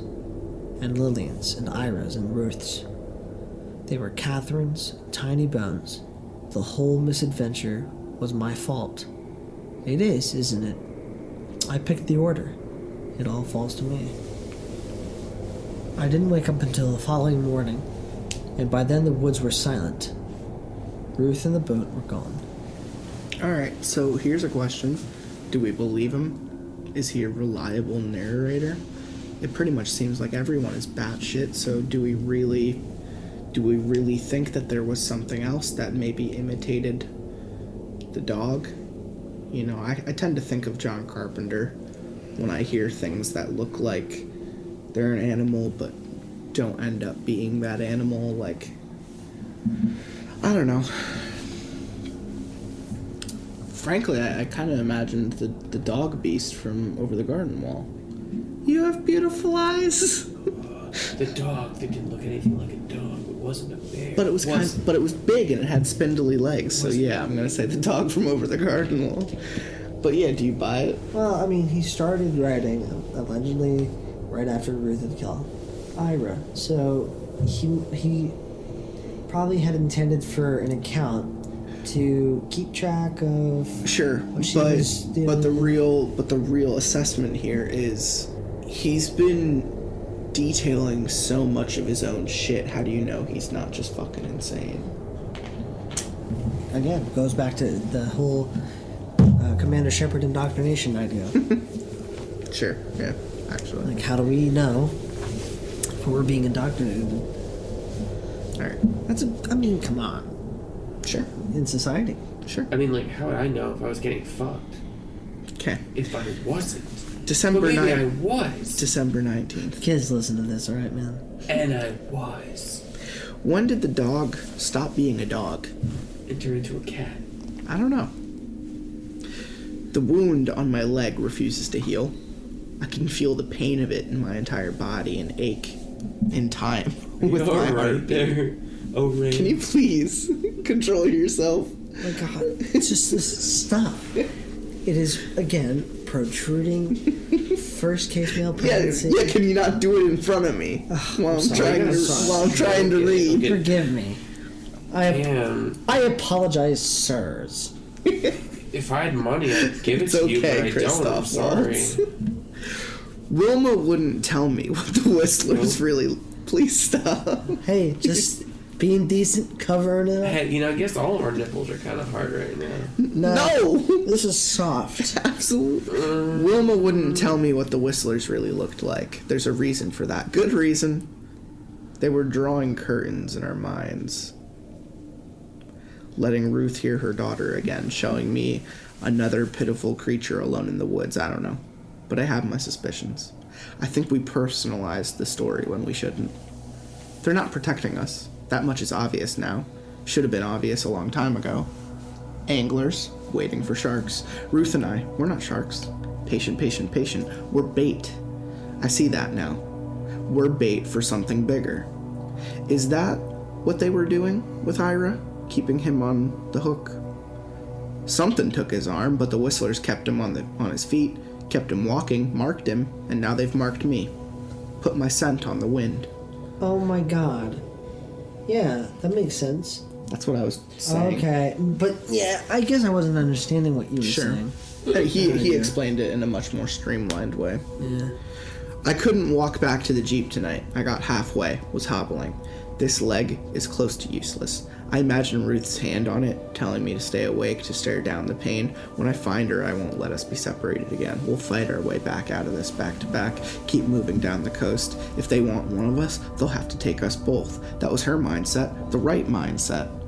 Speaker 4: and Lillian's, and Ira's, and Ruth's. They were Catherine's tiny bones. The whole misadventure was my fault. It is, isn't it? I picked the order. It all falls to me. I didn't wake up until the following morning, and by then the woods were silent. Ruth and the boat were gone.
Speaker 2: Alright, so here's a question. Do we believe him? Is he a reliable narrator? It pretty much seems like everyone is batshit, so do we really think that there was something else that maybe imitated the dog? You know, I tend to think of John Carpenter when I hear things that look like they're an animal but don't end up being that animal. Like, I don't know. Frankly, I kind of imagined the dog beast from Over the Garden Wall. You have beautiful eyes.
Speaker 3: The dog that didn't look anything like a dog. It wasn't a bear.
Speaker 2: But it was but it was big and it had spindly legs. So yeah, I'm gonna say the dog from Over the Garden Wall. But yeah, do you buy it?
Speaker 4: Well, I mean, he started writing allegedly right after Ruth had killed Ira, so he probably had intended for an account to keep track of.
Speaker 2: Sure, but the real assessment here is he's been detailing so much of his own shit. How do you know he's not just fucking insane?
Speaker 4: Again, goes back to the whole Commander Shepard indoctrination idea.
Speaker 2: Sure, yeah, actually.
Speaker 4: Like, how do we know if we're being indoctrinated?
Speaker 2: Alright.
Speaker 4: I mean, come on.
Speaker 2: Sure.
Speaker 4: In society.
Speaker 2: Sure.
Speaker 3: I mean, like, how would I know if I was getting fucked?
Speaker 2: Okay.
Speaker 3: If I wasn't.
Speaker 2: December
Speaker 3: But maybe
Speaker 2: 9th.
Speaker 3: I was.
Speaker 2: December 19th.
Speaker 4: Kids listen to this, alright, man?
Speaker 3: And I was.
Speaker 2: When did the dog stop being a dog?
Speaker 3: And turn into a cat.
Speaker 2: I don't know. The wound on my leg refuses to heal. I can feel the pain of it in my entire body and ache in time with my heartbeat.
Speaker 3: There. Oh, Ray.
Speaker 2: Can you please control yourself?
Speaker 4: Oh my god, it's just this stuff. It is, again, protruding first case male pregnancy.
Speaker 2: Yeah, can you not do it in front of me while I'm trying to read?
Speaker 4: Forgive me. I apologize, sirs.
Speaker 3: If I had money, I'd give it to you, but I don't. I'm sorry.
Speaker 2: Wilma wouldn't tell me what the Whistlers really... Please stop.
Speaker 4: Hey, just being decent, covering it up.
Speaker 3: Hey, you know, I guess all of our nipples are kind of hard right now.
Speaker 2: No!
Speaker 4: This is soft.
Speaker 2: Absolutely. Wilma wouldn't tell me what the Whistlers really looked like. There's a reason for that. Good reason. They were drawing curtains in our minds. Letting Ruth hear her daughter again, showing me another pitiful creature alone in the woods. I don't know. But I have my suspicions. I think we personalized the story when we shouldn't. They're not protecting us. That much is obvious now. Should have been obvious a long time ago. Anglers, waiting for sharks. Ruth and I, we're not sharks. Patient, patient, patient. We're bait. I see that now. We're bait for something bigger. Is that what they were doing with Ira? Keeping him on the hook? Something took his arm, but the Whistlers kept him on his feet, kept him walking, marked him, and now they've marked me. Put my scent on the wind.
Speaker 4: Oh my god. Yeah, that makes sense.
Speaker 2: That's what I was saying.
Speaker 4: Okay, but yeah, I guess I wasn't understanding what you were saying.
Speaker 2: He explained it in a much more streamlined way.
Speaker 4: Yeah.
Speaker 2: I couldn't walk back to the Jeep tonight. I got halfway, was hobbling. This leg is close to useless. I imagine Ruth's hand on it, telling me to stay awake, to stare down the pain. When I find her, I won't let us be separated again. We'll fight our way back out of this, back to back, keep moving down the coast. If they want one of us, they'll have to take us both. That was her mindset, the right mindset.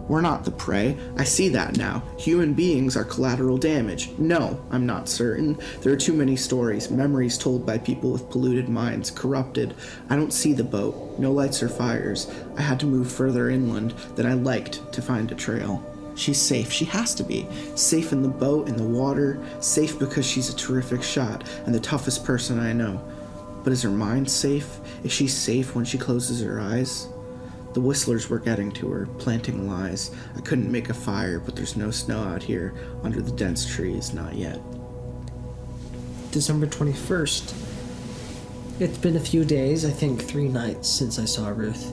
Speaker 2: We're not the prey. I see that now. Human beings are collateral damage. No, I'm not certain. There are too many stories, memories told by people with polluted minds, corrupted. I don't see the boat. No lights or fires. I had to move further inland than I liked to find a trail. She's safe. She has to be. Safe in the boat, in the water. Safe because she's a terrific shot and the toughest person I know. But is her mind safe? Is she safe when she closes her eyes? The whistlers were getting to her, planting lies. I couldn't make a fire, but there's no snow out here under the dense trees, not yet.
Speaker 4: December 21st. It's been a few days, I think 3 nights, since I saw Ruth.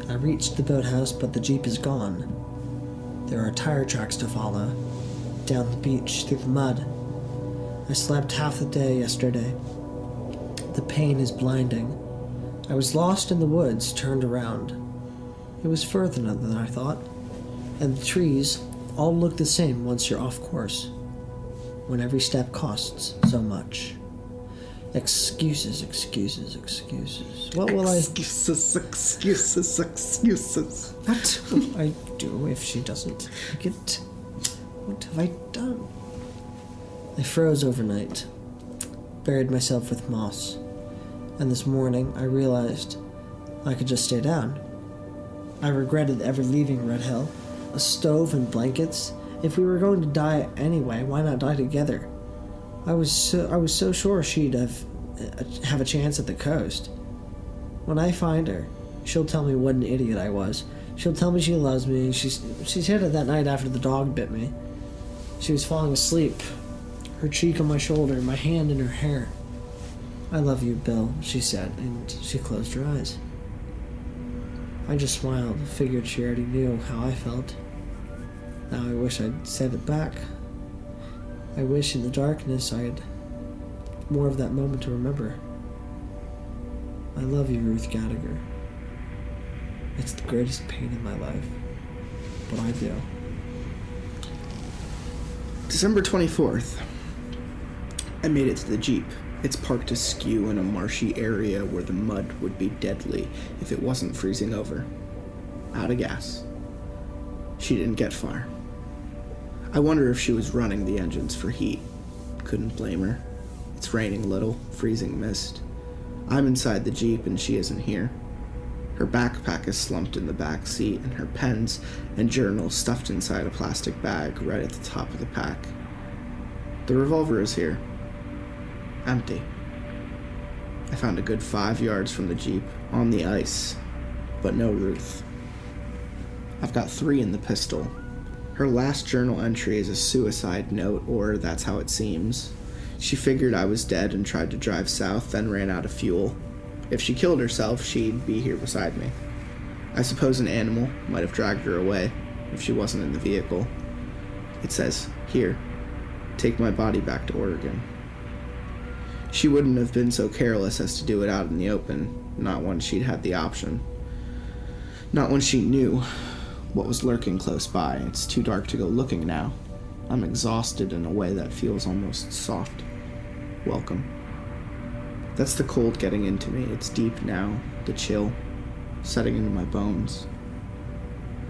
Speaker 4: I reached the boathouse, but the Jeep is gone. There are tire tracks to follow, down the beach, through the mud. I slept half the day yesterday. The pain is blinding. I was lost in the woods, turned around. It was further than I thought, and the trees all look the same once you're off course, when every step costs so much. Excuses, excuses, excuses. What will
Speaker 2: Excuses.
Speaker 4: What will I do if she doesn't like it? What have I done? I froze overnight, buried myself with moss, and this morning I realized I could just stay down. I regretted ever leaving Red Hill. A stove and blankets. If we were going to die anyway, why not die together? I was so sure she'd have a chance at the coast. When I find her, she'll tell me what an idiot I was. She'll tell me she loves me. She said it that night after the dog bit me. She was falling asleep, her cheek on my shoulder, my hand in her hair. I love you, Bill, she said, and she closed her eyes. I just smiled, figured she already knew how I felt. Now I wish I'd said it back. I wish in the darkness I had more of that moment to remember. I love you, Ruth Gallagher. It's the greatest pain in my life, but I do.
Speaker 2: December 24th. I made it to the Jeep. It's parked askew in a marshy area where the mud would be deadly if it wasn't freezing over. Out of gas. She didn't get far. I wonder if she was running the engines for heat. Couldn't blame her. It's raining a little, freezing mist. I'm inside the Jeep and she isn't here. Her backpack is slumped in the back seat and her pens and journals stuffed inside a plastic bag right at the top of the pack. The revolver is here. Empty. I found a good 5 yards from the Jeep, on the ice, but no Ruth. I've got 3 in the pistol. Her last journal entry is a suicide note, or that's how it seems. She figured I was dead and tried to drive south, then ran out of fuel. If she killed herself, she'd be here beside me. I suppose an animal might have dragged her away, if she wasn't in the vehicle. It says, "Here, take my body back to Oregon." She wouldn't have been so careless as to do it out in the open, not when she'd had the option. Not when she knew what was lurking close by. It's too dark to go looking now. I'm exhausted in a way that feels almost soft. Welcome. That's the cold getting into me. It's deep now, the chill, setting into my bones.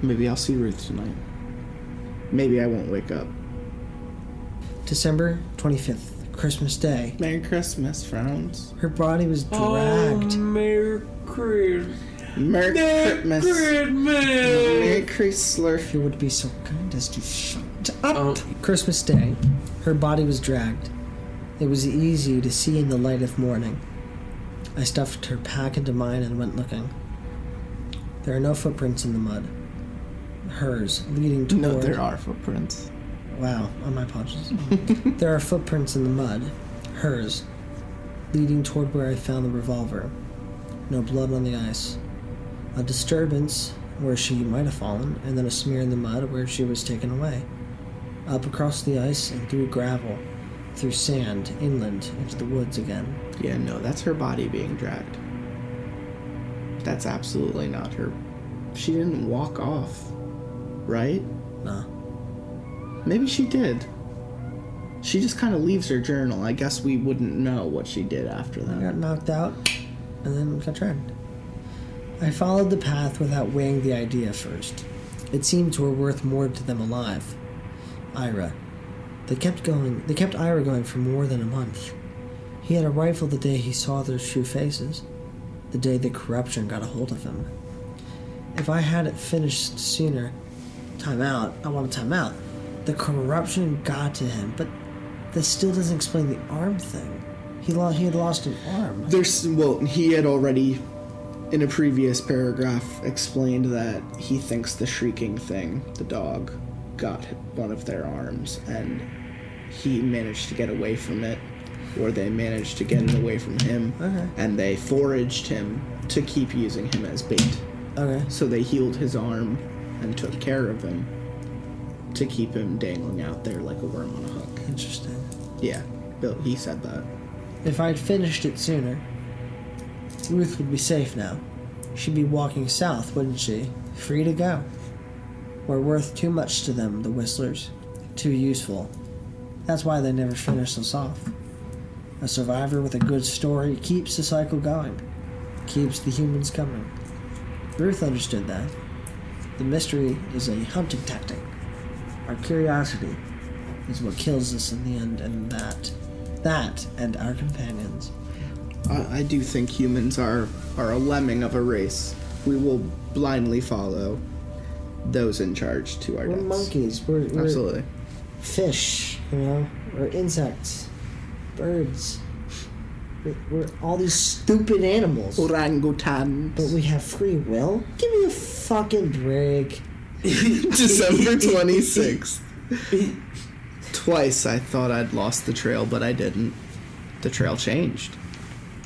Speaker 2: Maybe I'll see Ruth tonight. Maybe I won't wake up.
Speaker 4: December 25th. Christmas Day.
Speaker 2: Merry Christmas, friends.
Speaker 4: Her body was dragged.
Speaker 3: Oh, Merry Christmas.
Speaker 2: Merry Christmas. Merry Chrysler.
Speaker 4: If you would be so kind as to shut up. Christmas Day. Her body was dragged. It was easy to see in the light of morning. I stuffed her pack into mine and went looking. There are no footprints in the mud. Hers, leading toward...
Speaker 2: No, there are footprints.
Speaker 4: Wow, oh, my apologies. There are footprints in the mud. Hers, leading toward where I found the revolver. No blood on the ice. A disturbance where she might have fallen, and then a smear in the mud where she was taken away. Up across the ice and through gravel, through sand, inland, into the woods again.
Speaker 2: Yeah, no, that's her body being dragged. That's absolutely not her. She didn't walk off, right?
Speaker 4: Nah.
Speaker 2: Maybe she did. She just kind of leaves her journal. I guess we wouldn't know what she did after
Speaker 4: I
Speaker 2: that.
Speaker 4: got knocked out, and then got dragged. I followed the path without weighing the idea first. It seemed to were worth more to them alive. Ira. They kept Ira going for more than a month. He had a rifle the day he saw their true faces, the day the corruption got a hold of him. If I had it finished sooner, time out, I want a time out. The corruption got to him, but that still doesn't explain the arm thing. He had lost an arm.
Speaker 2: He had already, in a previous paragraph, explained that he thinks the shrieking thing, the dog, got one of their arms, and he managed to get away from it, or they managed to get it away from him,
Speaker 4: Okay.
Speaker 2: and they foraged him to keep using him as bait.
Speaker 4: Okay.
Speaker 2: So they healed his arm and took care of him to keep him dangling out there like a worm on a hook.
Speaker 4: Interesting.
Speaker 2: Yeah, Bill, he said that.
Speaker 4: If I'd finished it sooner, Ruth would be safe now. She'd be walking south, wouldn't she? Free to go. We're worth too much to them, the Whistlers. Too useful. That's why they never finish us off. A survivor with a good story keeps the cycle going. Keeps the humans coming. Ruth understood that. The mystery is a hunting tactic. Our curiosity is what kills us in the end, and that and our companions.
Speaker 2: I do think humans are a lemming of a race. We will blindly follow those in charge to our
Speaker 4: We're
Speaker 2: deaths.
Speaker 4: monkeys. We're
Speaker 2: Absolutely.
Speaker 4: fish, We're insects, birds. We're all these stupid animals.
Speaker 2: Orangutans.
Speaker 4: But we have free will? Give me a fucking break.
Speaker 2: December 26th. Twice I thought I'd lost the trail, but I didn't. The trail changed.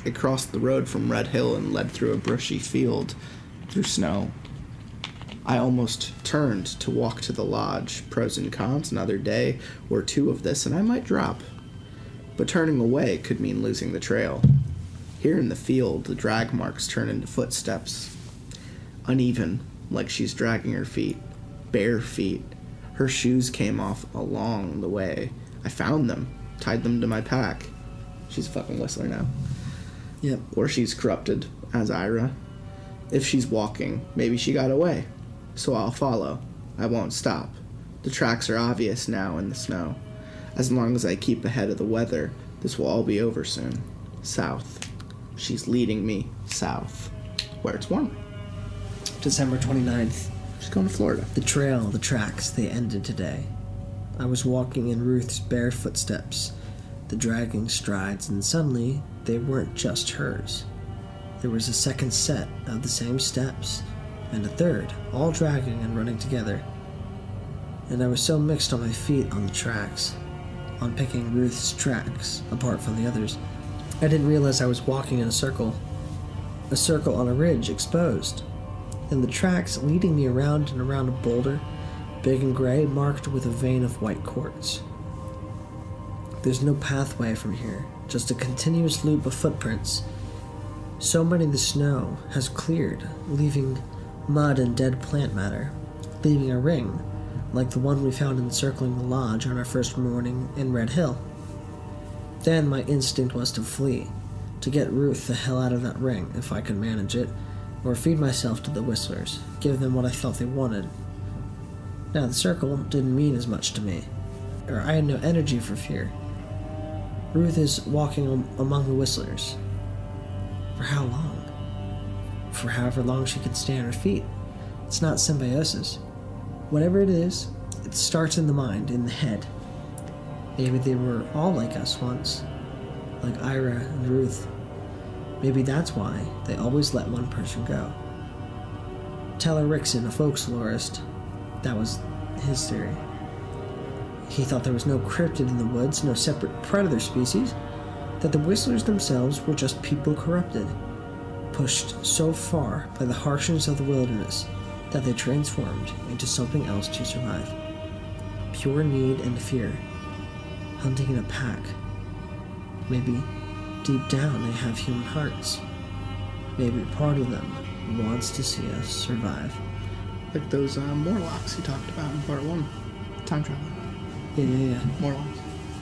Speaker 2: It crossed the road from Red Hill and led through a brushy field, through snow. I almost turned to walk to the lodge. Pros and cons, another day or two of this, and I might drop. But turning away could mean losing the trail. Here in the field, the drag marks turn into footsteps. Uneven, like she's dragging her feet. Bare feet. Her shoes came off along the way. I found them, tied them to my pack. She's a fucking whistler now.
Speaker 4: Yep.
Speaker 2: Or she's corrupted, as Ira. If she's walking, maybe she got away. So I'll follow. I won't stop. The tracks are obvious now in the snow. As long as I keep ahead of the weather, this will all be over soon. South. She's leading me south, where it's warm.
Speaker 4: December 29th.
Speaker 2: She's going to Florida.
Speaker 4: The trail, the tracks, they ended today. I was walking in Ruth's bare footsteps, the dragging strides, and suddenly they weren't just hers. There was a second set of the same steps, and a third, all dragging and running together. And I was so mixed on my feet on the tracks, on picking Ruth's tracks apart from the others, I didn't realize I was walking in a circle on a ridge exposed, and the tracks leading me around and around a boulder, big and gray, marked with a vein of white quartz. There's no pathway from here, just a continuous loop of footprints. So many the snow has cleared, leaving mud and dead plant matter, leaving a ring, like the one we found encircling the lodge on our first morning in Red Hill. Then my instinct was to flee, to get Ruth the hell out of that ring if I could manage it, or feed myself to the Whistlers, give them what I felt they wanted. Now the circle didn't mean as much to me, or I had no energy for fear. Ruth is walking among the Whistlers. For how long? For however long she could stay on her feet. It's not symbiosis. Whatever it is, it starts in the mind, in the head. Maybe they were all like us once, like Ira and Ruth. Maybe that's why they always let one person go. Teller Rickson, a folklorist, that was his theory. He thought there was no cryptid in the woods, no separate predator species, that the Whistlers themselves were just people corrupted, pushed so far by the harshness of the wilderness that they transformed into something else to survive. Pure need and fear, hunting in a pack. Maybe deep down they have human hearts. Maybe part of them wants to see us survive.
Speaker 2: Like those Morlocks you talked about in part 1. Time travel.
Speaker 4: Yeah.
Speaker 2: Morlocks.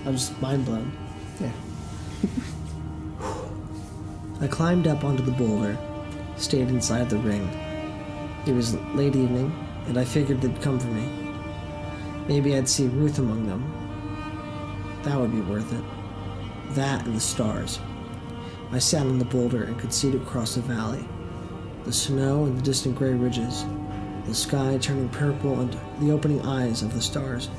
Speaker 4: I was just mind blown.
Speaker 2: Yeah.
Speaker 4: I climbed up onto the boulder, stayed inside the ring. It was late evening, and I figured they'd come for me. Maybe I'd see Ruth among them. That would be worth it. That and the stars. I sat on the boulder and could see it across the valley. The snow and the distant gray ridges. The sky turning purple and the opening eyes of the stars.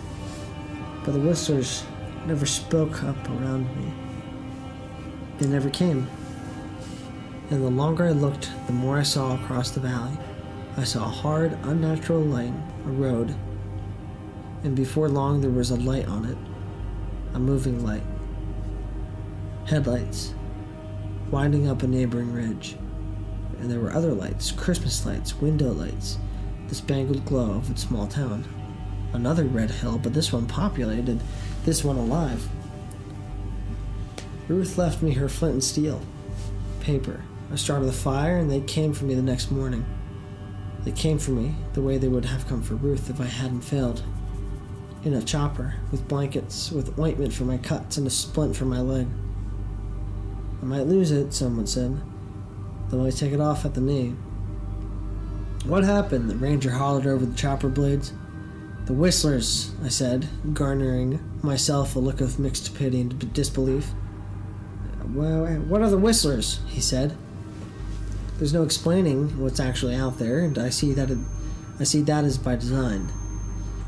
Speaker 4: But the whistlers never spoke up around me. They never came. And the longer I looked, the more I saw across the valley. I saw a hard, unnatural line, a road. And before long there was a light on it. A moving light. Headlights. Winding up a neighboring ridge. And there were other lights, Christmas lights, window lights. The spangled glow of its small town. Another red hill, but this one populated, this one alive. Ruth left me her flint and steel. Paper. I started the fire, and they came for me the next morning. They came for me the way they would have come for Ruth if I hadn't failed. In a chopper, with blankets, with ointment for my cuts, and a splint for my leg. I might lose it, someone said. They'll only take it off at the knee. What happened? The ranger hollered over the chopper blades. The whistlers, I said, garnering myself a look of mixed pity and disbelief. Well, what are the whistlers? He said. There's no explaining what's actually out there, and I see that is by design.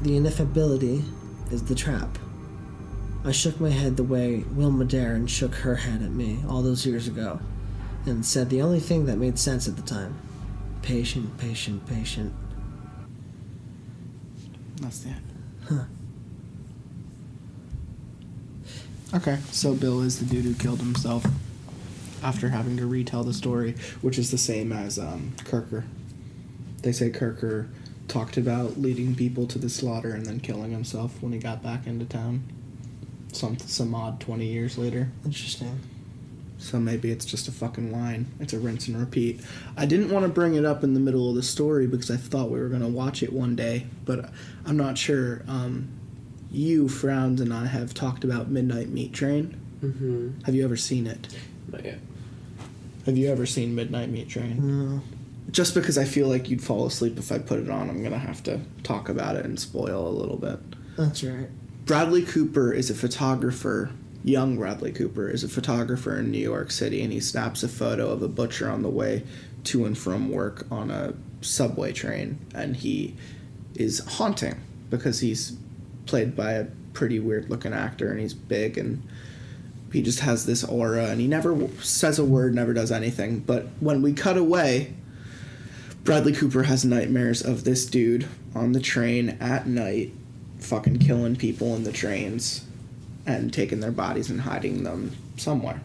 Speaker 4: The ineffability is the trap. I shook my head the way Wilma Darren shook her head at me all those years ago, and said the only thing that made sense at the time. Patient, patient, patient.
Speaker 2: That's the end.
Speaker 4: Huh.
Speaker 2: Okay, so Bill is the dude who killed himself after having to retell the story, which is the same as Kirker. They say Kirker talked about leading people to the slaughter and then killing himself when he got back into town. Some odd 20 years later.
Speaker 4: Interesting.
Speaker 2: So maybe it's just a fucking line. It's a rinse and repeat. I didn't want to bring it up in the middle of the story because I thought we were going to watch it one day, but I'm not sure. You, Frowns, and I have talked about Midnight Meat Train.
Speaker 3: Mm-hmm.
Speaker 2: Have you ever seen it?
Speaker 3: Not yet.
Speaker 2: Have you ever seen Midnight Meat Train?
Speaker 4: No.
Speaker 2: Just because I feel like you'd fall asleep if I put it on, I'm going to have to talk about it and spoil a little bit.
Speaker 4: That's right.
Speaker 2: Bradley Cooper is a photographer. Young Bradley Cooper is a photographer in New York City, and he snaps a photo of a butcher on the way to and from work on a subway train, and he is haunting because he's played by a pretty weird-looking actor, and he's big, and he just has this aura, and he never says a word, never does anything, but when we cut away, Bradley Cooper has nightmares of this dude on the train at night fucking killing people in the trains and taking their bodies and hiding them somewhere.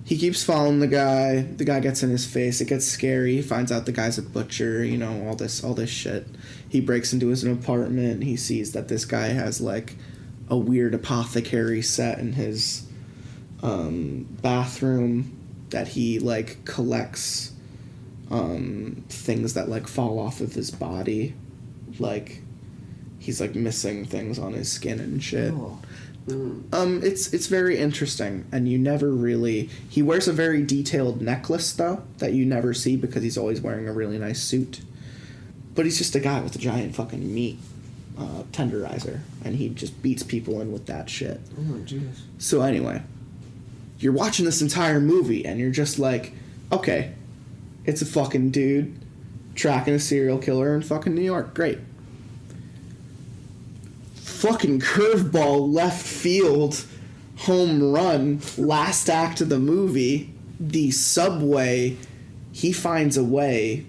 Speaker 2: He keeps following the guy gets in his face, it gets scary, he finds out the guy's a butcher, you know, all this shit. He breaks into his apartment, he sees that this guy has like a weird apothecary set in his bathroom, that he like collects things that like fall off of his body, like he's like missing things on his skin and shit.
Speaker 4: Oh.
Speaker 2: It's very interesting, and you never really... He wears a very detailed necklace, though, that you never see because he's always wearing a really nice suit. But he's just a guy with a giant fucking meat tenderizer, and he just beats people in with that shit.
Speaker 4: Oh, jeez.
Speaker 2: So anyway, you're watching this entire movie, and you're just like, okay, it's a fucking dude tracking a serial killer in fucking New York. Great. Fucking curveball, left field, home run, last act of the movie, the subway, he finds a way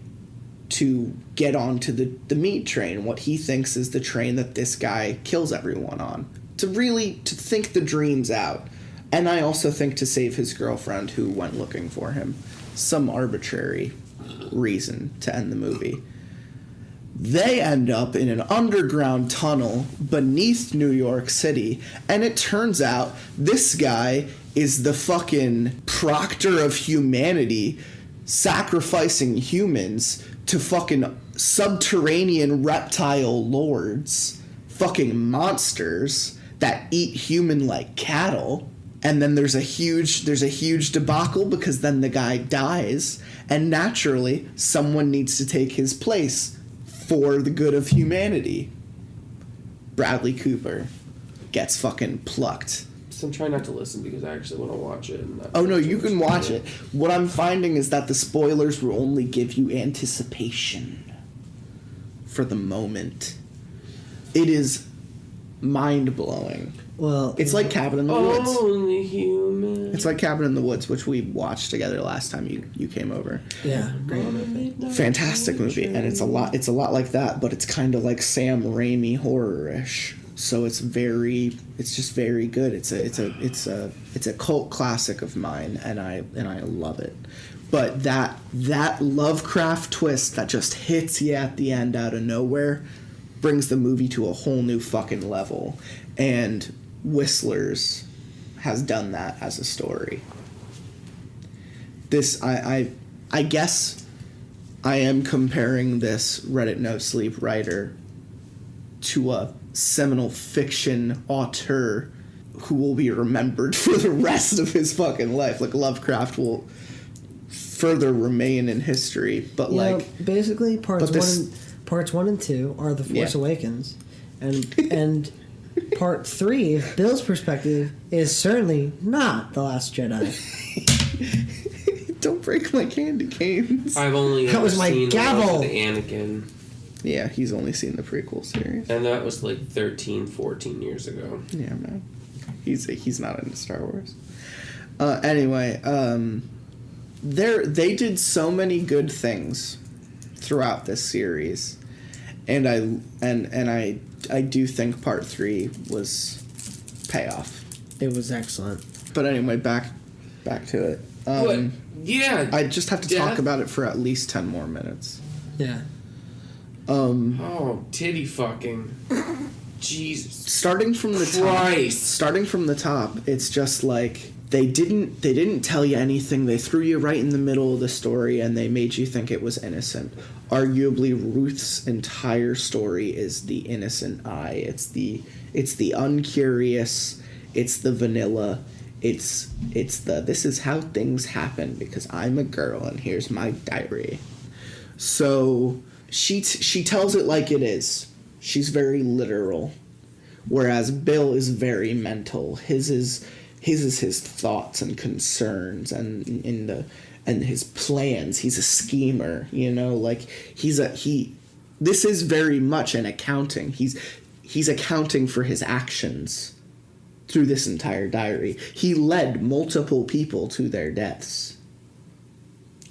Speaker 2: to get onto the meat train, what he thinks is the train that this guy kills everyone on. To think the dreams out. And I also think to save his girlfriend who went looking for him. Some arbitrary reason to end the movie. They end up in an underground tunnel beneath New York City, and it turns out this guy is the fucking proctor of humanity, sacrificing humans to fucking subterranean reptile lords, fucking monsters that eat human like cattle. And then there's a huge debacle because then the guy dies, and naturally someone needs to take his place for the good of humanity. Bradley Cooper gets fucking plucked.
Speaker 3: So I'm trying not to listen because I actually want to watch it.
Speaker 2: Oh no, you can watch it. What I'm finding is that the spoilers will only give you anticipation for the moment. It is mind-blowing.
Speaker 4: Well,
Speaker 2: It's like Cabin in the Woods.
Speaker 3: Only human.
Speaker 2: It's like Cabin in the Woods, which we watched together last time you came over.
Speaker 4: yeah, great movie.
Speaker 2: Fantastic movie, and it's a lot like that, but it's kind of like Sam Raimi horror-ish. So it's just very good. It's a cult classic of mine, and I love it. But that Lovecraft twist that just hits you at the end out of nowhere brings the movie to a whole new fucking level. And Whistlers has done that as a story. This I guess I am comparing this Reddit No Sleep writer to a seminal fiction auteur who will be remembered for the rest of his fucking life. Like Lovecraft will further remain in history, but
Speaker 4: basically parts 1 and 2 are The Force Awakens, and part 3, Bill's perspective, is certainly not The Last Jedi.
Speaker 2: Don't break my candy canes.
Speaker 3: I've only
Speaker 4: That was my
Speaker 3: seen
Speaker 4: gavel.
Speaker 3: the Anakin,
Speaker 2: Yeah, he's only seen the prequel series.
Speaker 3: and that was like 13, 14 years ago.
Speaker 2: Yeah, man. He's not into Star Wars. Anyway, they did so many good things throughout this series, and I do think part 3 was payoff.
Speaker 4: It was excellent.
Speaker 2: But anyway, back to it.
Speaker 3: But yeah,
Speaker 2: I just have to talk about it for at least 10 more minutes.
Speaker 4: Yeah.
Speaker 3: oh, titty fucking, Jesus.
Speaker 2: Starting from the top, it's just like they didn't tell you anything. They threw you right in the middle of the story, and they made you think it was innocent. Arguably, Ruth's entire story is the innocent eye. It's the uncurious. It's the vanilla. It's the this is how things happen because I'm a girl and here's my diary. So she tells it like it is. She's very literal, whereas Bill is very mental. His is his thoughts and concerns and his plans. He's a schemer, like this is very much an accounting. He's accounting for his actions through this entire diary. He led multiple people to their deaths,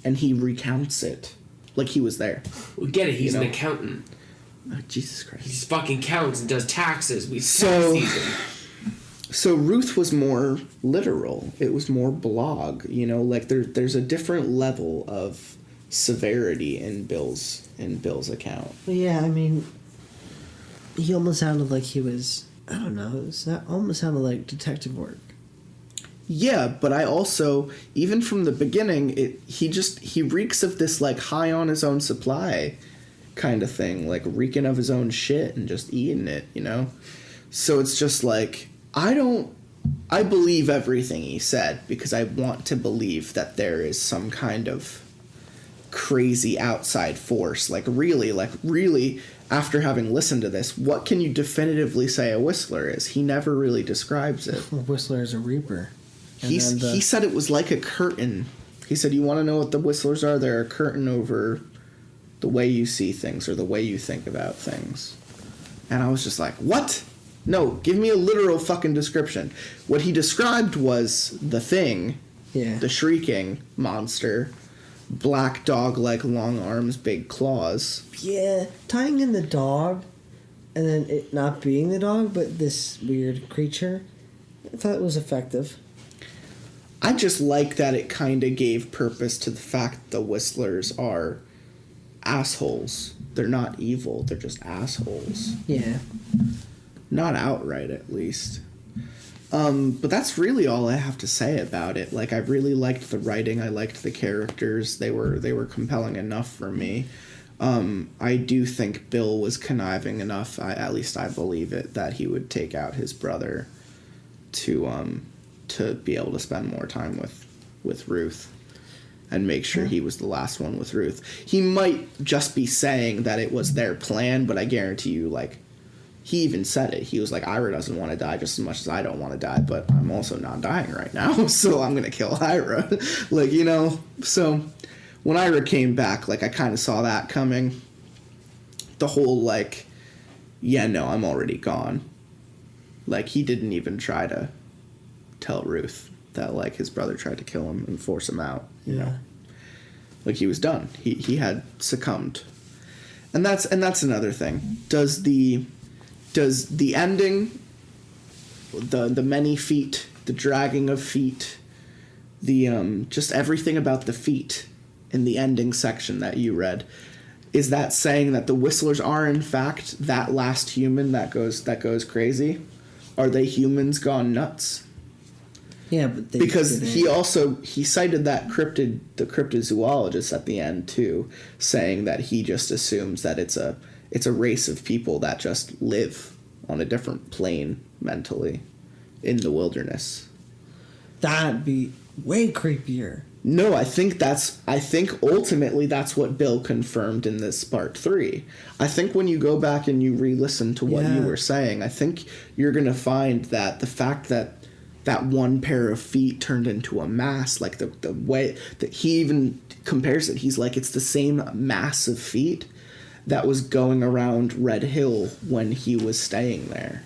Speaker 2: and he recounts it like he was there.
Speaker 3: We get it. He's an accountant.
Speaker 2: Oh, Jesus Christ.
Speaker 3: He fucking counts and does taxes.
Speaker 2: So Ruth was more literal. It was more blog. Like there's a different level of severity in Bill's account.
Speaker 4: Yeah, I mean, he almost sounded like he was, I don't know, that almost sounded like detective work.
Speaker 2: Yeah, but I also, even from the beginning, he reeks of this like high on his own supply kind of thing, like reeking of his own shit and just eating it, So it's just like, I believe everything he said because I want to believe that there is some kind of crazy outside force. Like really, after having listened to this, what can you definitively say a whistler is? He never really describes it.
Speaker 4: A whistler is a reaper.
Speaker 2: He said it was like a curtain. He said, you want to know what the whistlers are? They're a curtain over the way you see things or the way you think about things. And I was just like, what? No, give me a literal fucking description. What he described was the thing, the shrieking monster, black dog like long arms, big claws.
Speaker 4: Yeah, tying in the dog and then it not being the dog, but this weird creature, I thought it was effective.
Speaker 2: I just like that it kind of gave purpose to the fact the whistlers are assholes. They're not evil. They're just assholes.
Speaker 4: Yeah.
Speaker 2: Not outright, at least. But that's really all I have to say about it. Like, I really liked the writing. I liked the characters. They were compelling enough for me. I do think Bill was conniving enough, at least I believe it, that he would take out his brother to be able to spend more time with Ruth and make sure he was the last one with Ruth. He might just be saying that it was their plan, but I guarantee you, like, he even said it. He was like, Ira doesn't want to die just as much as I don't want to die, but I'm also not dying right now, so I'm going to kill Ira. Like, you know, so when Ira came back, like, I kind of saw that coming. The whole, like, yeah, no, I'm already gone. Like, he didn't even try to tell Ruth that, like, his brother tried to kill him and force him out, you know? Like, he was done. He had succumbed. And that's another thing. Does the ending, the many feet, the dragging of feet, the just everything about the feet in the ending section that you read, is that saying that the Whistlers are in fact that last human that goes crazy? Are they humans gone nuts?
Speaker 4: Yeah, but
Speaker 2: because he cited that the cryptozoologist at the end too, saying that he just assumes that it's a race of people that just live on a different plane mentally in the wilderness.
Speaker 4: That'd be way creepier.
Speaker 2: No, I think ultimately that's what Bill confirmed in this part 3. I think when you go back and you re-listen to what you were saying, I think you're going to find that the fact that one pair of feet turned into a mass, like the way that he even compares it, he's like, it's the same mass of feet that was going around Red Hill when he was staying there.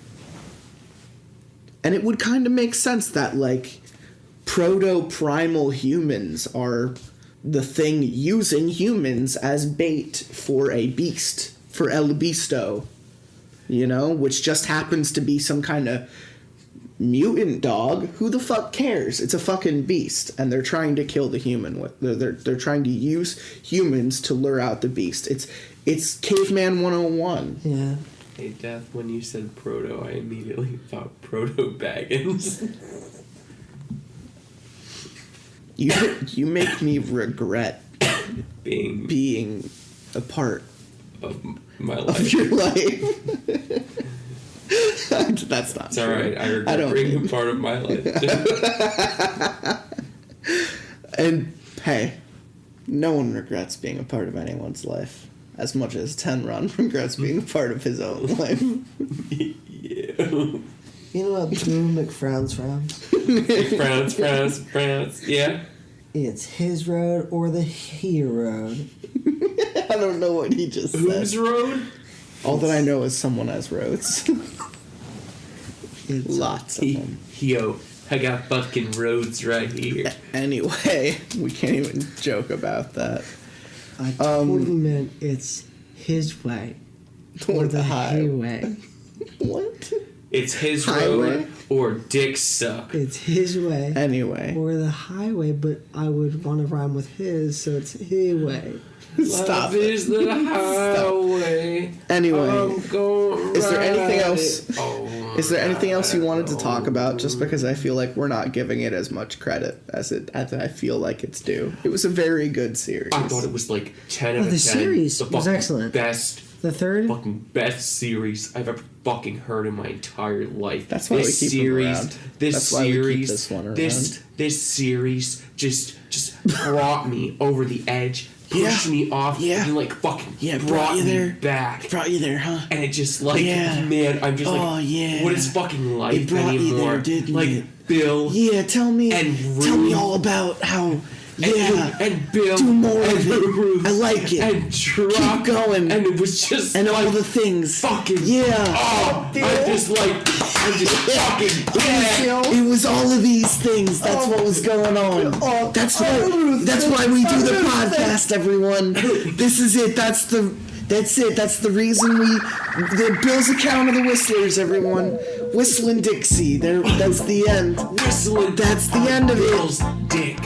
Speaker 2: And it would kind of make sense that, like, proto-primal humans are the thing using humans as bait for a beast, for El Bisto, you know, which just happens to be some kind of mutant dog. Who the fuck cares? It's a fucking beast, and they're trying to kill the human with. They're trying to use humans to lure out the beast. It's Caveman 101.
Speaker 4: Yeah.
Speaker 3: Hey, Death, when you said proto, I immediately thought proto-baggins.
Speaker 2: You make me regret
Speaker 3: being
Speaker 2: a part
Speaker 3: of my life.
Speaker 2: of your life. That's not
Speaker 3: It's
Speaker 2: true.
Speaker 3: alright, I regret being a part of my life.
Speaker 2: And hey, no one regrets being a part of anyone's life as much as Tenron regrets being a part of his own life.
Speaker 3: Yeah.
Speaker 4: You know what Blue McFrowns frowns?
Speaker 3: Frowns. Yeah.
Speaker 4: It's his road or the he road.
Speaker 2: I don't know what he just said.
Speaker 3: Whose road?
Speaker 2: All that I know is someone has roads. Lots of them.
Speaker 3: Yo, I got fucking roads right here.
Speaker 2: Anyway, we can't even joke about that.
Speaker 4: I totally meant it's his way or the highway.
Speaker 2: What?
Speaker 3: It's his
Speaker 2: Highway?
Speaker 3: road or dick suck.
Speaker 4: It's his way.
Speaker 2: Anyway.
Speaker 4: Or the highway, but I would want to rhyme with his, so it's his way.
Speaker 2: Stop
Speaker 3: Love is the highway.
Speaker 2: Anyway,
Speaker 3: I'm going
Speaker 2: is there anything
Speaker 3: ride
Speaker 2: else?
Speaker 3: it. Oh,
Speaker 2: Is there anything else you wanted to talk about? Just because I feel like we're not giving it as much credit as I feel like it's due. It was a very good series.
Speaker 3: I thought it was like 10 out of 10.
Speaker 4: The series was
Speaker 3: fucking
Speaker 4: excellent.
Speaker 3: Best.
Speaker 4: The third?
Speaker 3: Fucking best series I've ever fucking heard in my entire life.
Speaker 2: That's why we keep them around. That's why we keep this one around.
Speaker 3: This series just brought me over the edge, pushed me off, and like fucking brought you there. Back.
Speaker 2: Brought you there, huh?
Speaker 3: And it just like, man, I'm just like, what is fucking life
Speaker 2: it brought
Speaker 3: anymore?
Speaker 2: You there, didn't
Speaker 3: like
Speaker 2: it?
Speaker 3: Bill.
Speaker 2: Yeah, tell me all about how. Yeah,
Speaker 3: and Bill,
Speaker 2: do more
Speaker 3: and
Speaker 2: of it.
Speaker 3: Ruth,
Speaker 2: I like it.
Speaker 3: And Drop,
Speaker 2: keep going,
Speaker 3: and it was just
Speaker 2: and
Speaker 3: like,
Speaker 2: all the things.
Speaker 3: Fucking
Speaker 2: yeah.
Speaker 3: I'm just fucking
Speaker 2: It was all of these things. That's what was going on. That's why we do the podcast, everyone. This is it. That's it. That's the reason the Bill's account of the Whistlers, everyone. Whistlin' Dixie. That's the end.
Speaker 3: Whistling.
Speaker 2: That's the end of it.
Speaker 3: Bill's dick.